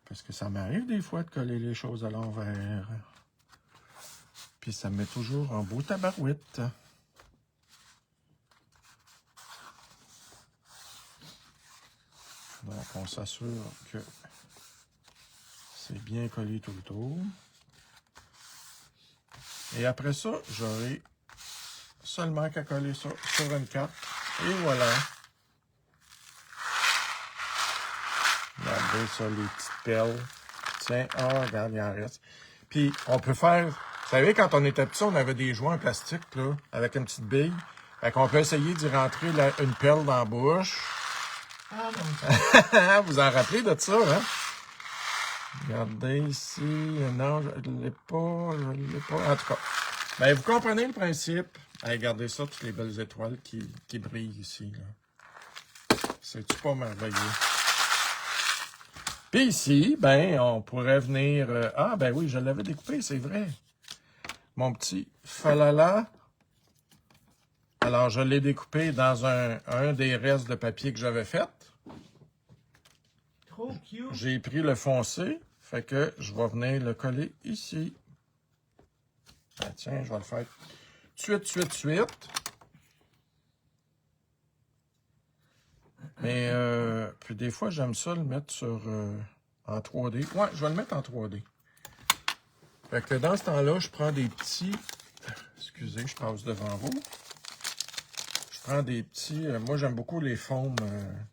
Parce que ça m'arrive des fois de coller les choses à l'envers. Puis ça me met toujours en beau tabarouette. Donc, on s'assure que c'est bien collé tout le tour. Et après ça, j'aurai seulement qu'à coller ça sur une carte. Et voilà. Regardez ça, les petites perles. Tiens, oh, regarde, il en reste. Puis, on peut faire... Vous savez, quand on était petit, on avait des jouets en plastique, là, avec une petite bille. Fait qu'on peut essayer d'y rentrer une perle dans la bouche. Ah non. Vous en rappelez de ça, hein? Regardez ici. Non, je ne l'ai pas. En tout cas, ben, vous comprenez le principe. Hey, regardez ça, toutes les belles étoiles qui brillent ici, là. C'est-tu pas merveilleux? Puis ici, ben, on pourrait venir... ah, ben oui, je l'avais découpé, c'est vrai. Mon petit falala. Alors, je l'ai découpé dans un des restes de papier que j'avais fait. Trop cute. J'ai pris le foncé, fait que je vais venir le coller ici. Ah, tiens, je vais le faire tout de suite. Mais, puis des fois, j'aime ça le mettre sur en 3D. Ouais, je vais le mettre en 3D. Fait que dans ce temps-là, je prends des petits... Excusez, je passe devant vous. Je prends des petits... moi, j'aime beaucoup les formes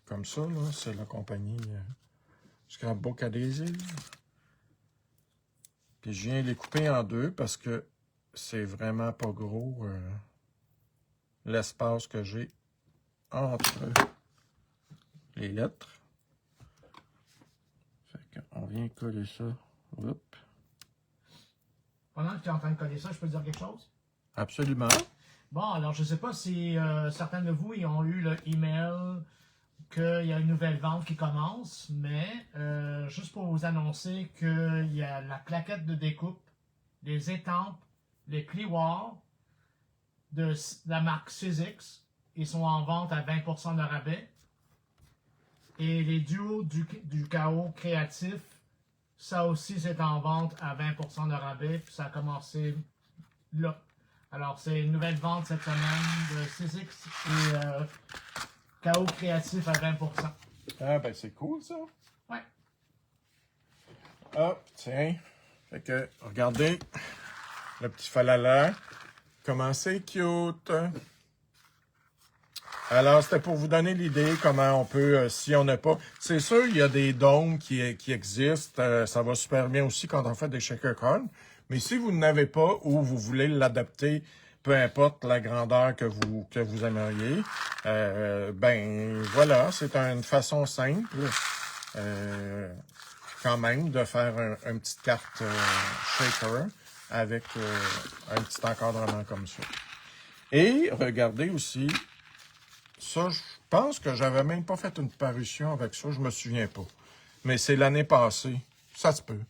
comme ça, là. C'est la compagnie Scrapbook Adhesive. Puis je viens les couper en deux parce que c'est vraiment pas gros l'espace que j'ai entre les lettres. Fait qu'on vient coller ça. Oups. Pendant que tu es en train de coller ça, je peux te dire quelque chose? Absolument. Bon, alors je ne sais pas si certains de vous y ont eu le email qu'il y a une nouvelle vente qui commence, mais juste pour vous annoncer qu'il y a la plaquette de découpe, les étampes, les plioirs de la marque Sizzix. Ils sont en vente à 20% de rabais. Et les duos du chaos créatif, ça aussi c'est en vente à 20% de rabais. Puis ça a commencé là. Alors c'est une nouvelle vente cette semaine de Sizzix et chaos créatif à 20%. Ah ben c'est cool ça. Ouais. Ah, tiens. Fait que, regardez, le petit falala. Comment c'est cute. Alors, c'était pour vous donner l'idée comment on peut, si on n'a pas... C'est sûr, il y a des dômes qui existent. Ça va super bien aussi quand on fait des shaker cones. Mais si vous n'avez pas ou vous voulez l'adapter, peu importe la grandeur que vous aimeriez, ben voilà, c'est une façon simple quand même de faire une petite carte shaker avec un petit encadrement comme ça. Et regardez aussi... Ça, je pense que j'avais même pas fait une parution avec ça, je me souviens pas. Mais c'est l'année passée. Ça se peut.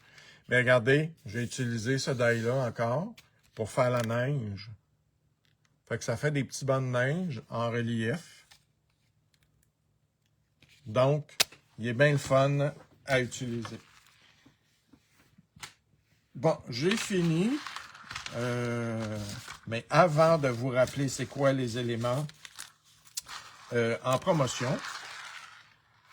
Mais regardez, j'ai utilisé ce die-là encore pour faire la neige. Fait que ça fait des petits bancs de neige en relief. Donc, il est bien le fun à utiliser. Bon, j'ai fini. Mais avant de vous rappeler c'est quoi les éléments en promotion,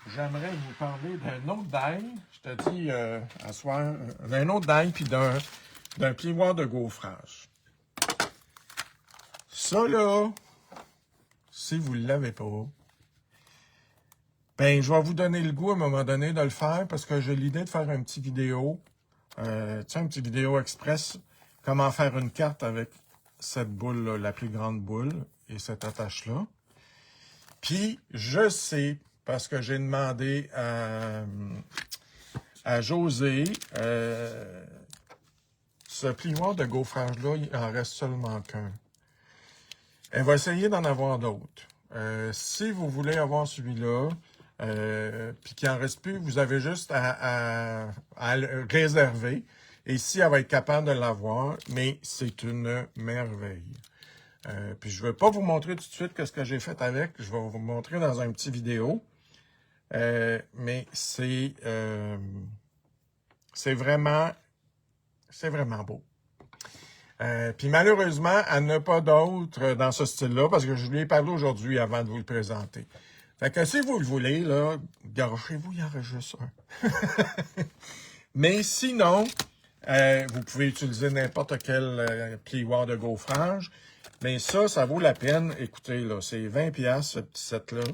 j'aimerais vous parler d'un autre die. Je te dis à soir, d'un autre die puis d'un plioir de gaufrage. Ça là, si vous ne l'avez pas, ben je vais vous donner le goût à un moment donné de le faire parce que j'ai l'idée de faire une petite vidéo, un petit vidéo express comment faire une carte avec cette boule-là, la plus grande boule, et cette attache-là. Puis, je sais, parce que j'ai demandé à José, ce plioir de gaufrage-là, il en reste seulement qu'un. Elle va essayer d'en avoir d'autres. Si vous voulez avoir celui-là, puis qu'il n'en reste plus, vous avez juste à le réserver. Et si elle va être capable de l'avoir, mais c'est une merveille. Puis je ne vais pas vous montrer tout de suite ce que j'ai fait avec. Je vais vous montrer dans un petit vidéo. Mais c'est vraiment beau. Puis malheureusement, elle n'a pas d'autre dans ce style-là, parce que je lui ai parlé aujourd'hui avant de vous le présenter. Fait que si vous le voulez, là, garochez-vous, il y en reste juste un. Mais sinon, vous pouvez utiliser n'importe quel plioir de gaufrage. Mais ça vaut la peine. Écoutez, là, c'est 20$, ce petit set-là.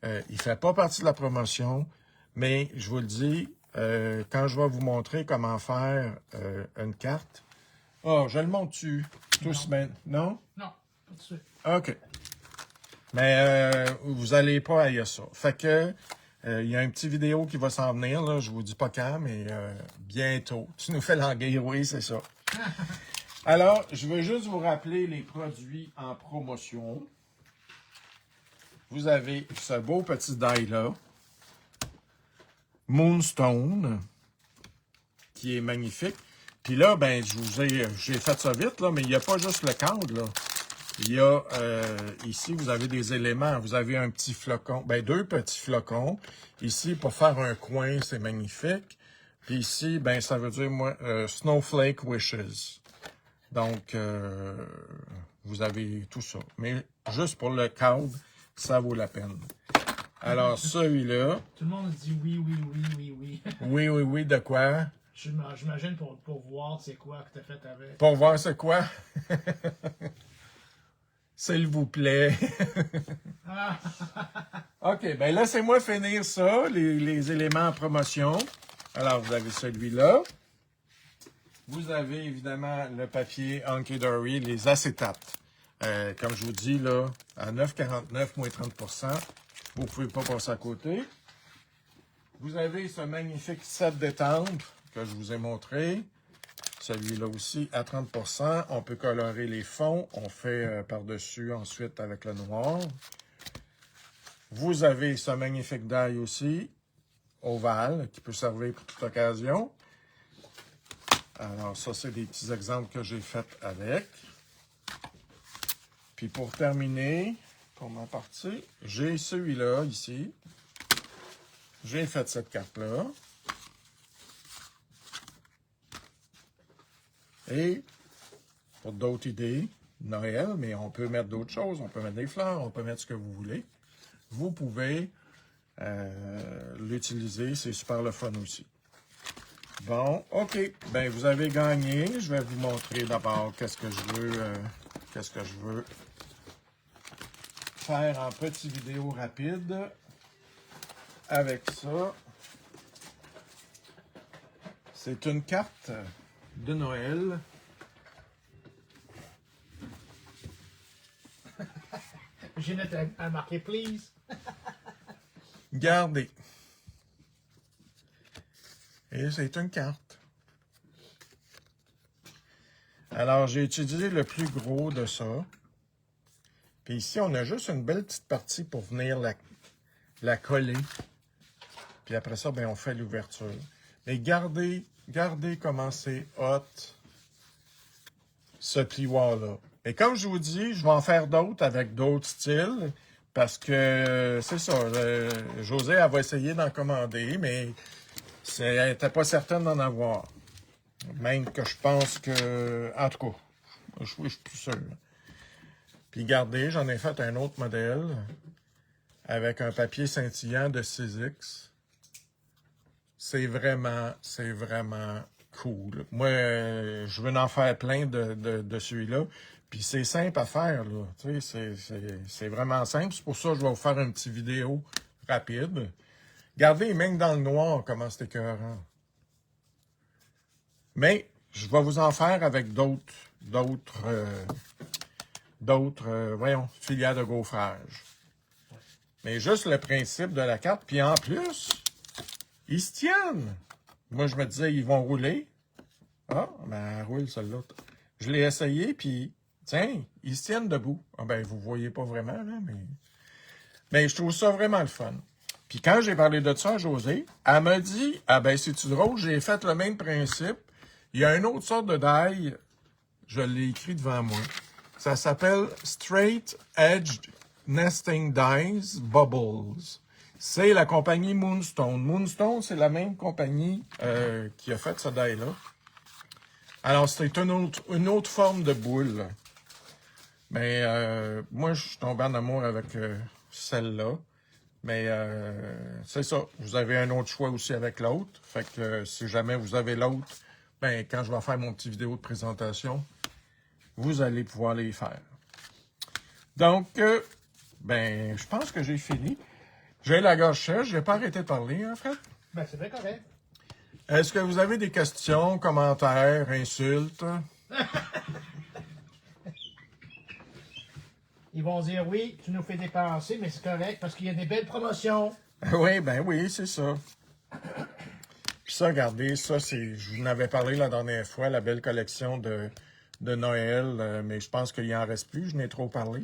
Il ne fait pas partie de la promotion, mais je vous le dis, quand je vais vous montrer comment faire une carte. Oh, je le montre-tu tout semaine? Non? Non, pas tout de suite. OK. Mais vous n'allez pas haïr ça. Fait que il y a une petite vidéo qui va s'en venir, là. Je vous dis pas quand, mais bientôt. Tu nous fais languir, oui, c'est ça. Alors, je veux juste vous rappeler les produits en promotion. Vous avez ce beau petit die-là, Moonstone, qui est magnifique. Puis là, ben, j'ai fait ça vite, là, mais il n'y a pas juste le cadre, là. Il y a, ici, vous avez des éléments. Vous avez un petit flocon, ben, 2 petits flocons. Ici, pour faire un coin, c'est magnifique. Puis ici, ben, ça veut dire, moi, Snowflake Wishes. Donc, vous avez tout ça. Mais juste pour le cadre, ça vaut la peine. Alors, celui-là. Tout le monde dit oui, oui, oui, oui, oui. Oui, oui, oui, de quoi? J'imagine pour voir c'est quoi que tu as fait avec. Pour voir c'est quoi? S'il vous plaît. OK, ben laissez-moi finir ça, les éléments en promotion. Alors, vous avez celui-là. Vous avez évidemment le papier Hunky Dory, les acétates. Comme je vous dis, là, à 9,49, moins 30%. Vous ne pouvez pas passer à côté. Vous avez ce magnifique set d'étampes que je vous ai montré. Celui-là aussi à 30%. On peut colorer les fonds. On fait par-dessus ensuite avec le noir. Vous avez ce magnifique die aussi, ovale, qui peut servir pour toute occasion. Alors ça, c'est des petits exemples que j'ai faits avec. Puis pour terminer, pour ma partie, j'ai celui-là ici. J'ai fait cette carte-là. Et pour d'autres idées, Noël, mais on peut mettre d'autres choses. On peut mettre des fleurs, on peut mettre ce que vous voulez. Vous pouvez l'utiliser, c'est super le fun aussi. Bon, OK. Ben, vous avez gagné. Je vais vous montrer d'abord qu'est-ce que je veux faire en petite vidéo rapide avec ça. C'est une carte de Noël. Ginette a marqué please. Gardez. Et c'est une carte. Alors, j'ai utilisé le plus gros de ça. Puis ici, on a juste une belle petite partie pour venir la coller. Puis après ça, ben, on fait l'ouverture. Mais gardez comment c'est hot, ce plioir-là. Et comme je vous dis, je vais en faire d'autres avec d'autres styles. Parce que, c'est ça, José, elle va essayer d'en commander, mais elle n'était pas certaine d'en avoir. Même que je pense que... En tout cas, je suis plus sûr. Puis regardez, j'en ai fait un autre modèle avec un papier scintillant de 6X. C'est vraiment cool. Moi, je veux en faire plein de celui-là. Puis c'est simple à faire, là. Tu sais, c'est vraiment simple. C'est pour ça que je vais vous faire une petite vidéo rapide. Regardez, même dans le noir, comment c'est écœurant. Mais je vais vous en faire avec voyons, filières de gaufrage. Mais juste le principe de la carte, puis en plus, ils se tiennent. Moi, je me disais, ils vont rouler. Ah, ben, elle roule, celle-là. Je l'ai essayé, puis, tiens, ils se tiennent debout. Ah, ben, vous voyez pas vraiment, là, mais je trouve ça vraiment le fun. Puis quand j'ai parlé de ça à Josée, elle m'a dit, ah ben, c'est-tu drôle, j'ai fait le même principe. Il y a une autre sorte de die, je l'ai écrit devant moi. Ça s'appelle Straight Edged Nesting Dies Bubbles. C'est la compagnie Moonstone. Moonstone, c'est la même compagnie qui a fait ce die-là. Alors, c'est une autre forme de boule. Mais moi, je suis tombé en amour avec celle-là. Mais c'est ça. Vous avez un autre choix aussi avec l'autre. Fait que si jamais vous avez l'autre, ben quand je vais faire mon petit vidéo de présentation, vous allez pouvoir les faire. Donc, ben, je pense que j'ai fini. J'ai la gorge sèche. Je n'ai pas arrêté de parler, en fait. Ben, c'est bien correct. Est-ce que vous avez des questions, commentaires, insultes? Ils vont dire oui, tu nous fais dépenser, mais c'est correct parce qu'il y a des belles promotions. Oui, ben oui, c'est ça. Puis ça, regardez, ça, c'est. Je vous en avais parlé la dernière fois, la belle collection de Noël, mais je pense qu'il en reste plus, je n'ai trop parlé.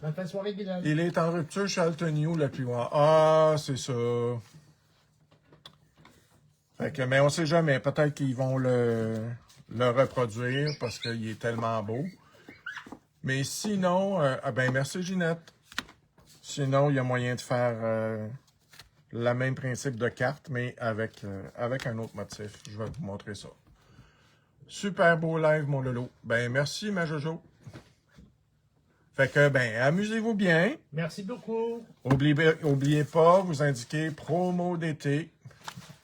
Bonne fin de soirée, Guylaine. Il est en rupture chez Altonio, le plus loin. Ah, c'est ça. Fait que, mais on sait jamais. Peut-être qu'ils vont le reproduire parce qu'il est tellement beau. Mais sinon, ben merci Ginette. Sinon, il y a moyen de faire le même principe de carte, mais avec un autre motif. Je vais vous montrer ça. Super beau live, mon Lolo. Ben merci, ma Jojo. Fait que, ben, amusez-vous bien. Merci beaucoup. Oubliez pas, vous indiquez promo d'été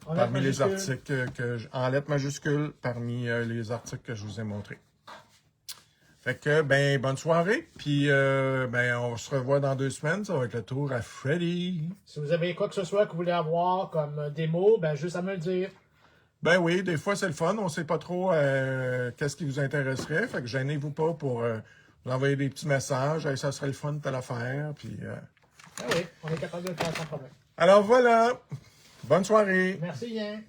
parmi les articles en lettres majuscules, parmi les articles que je vous ai montrés. Fait que, ben, bonne soirée. Puis, ben, on se revoit dans 2 semaines. Ça va être le tour à Freddy. Si vous avez quoi que ce soit que vous voulez avoir comme démo, ben, juste à me le dire. Ben oui, des fois, c'est le fun. On sait pas trop qu'est-ce qui vous intéresserait. Fait que gênez-vous pas pour vous envoyer des petits messages. Hey, ça serait le fun de telle affaire. Puis, Ah oui, on est capable de le faire sans problème. alors voilà. Bonne soirée. Merci, Yann.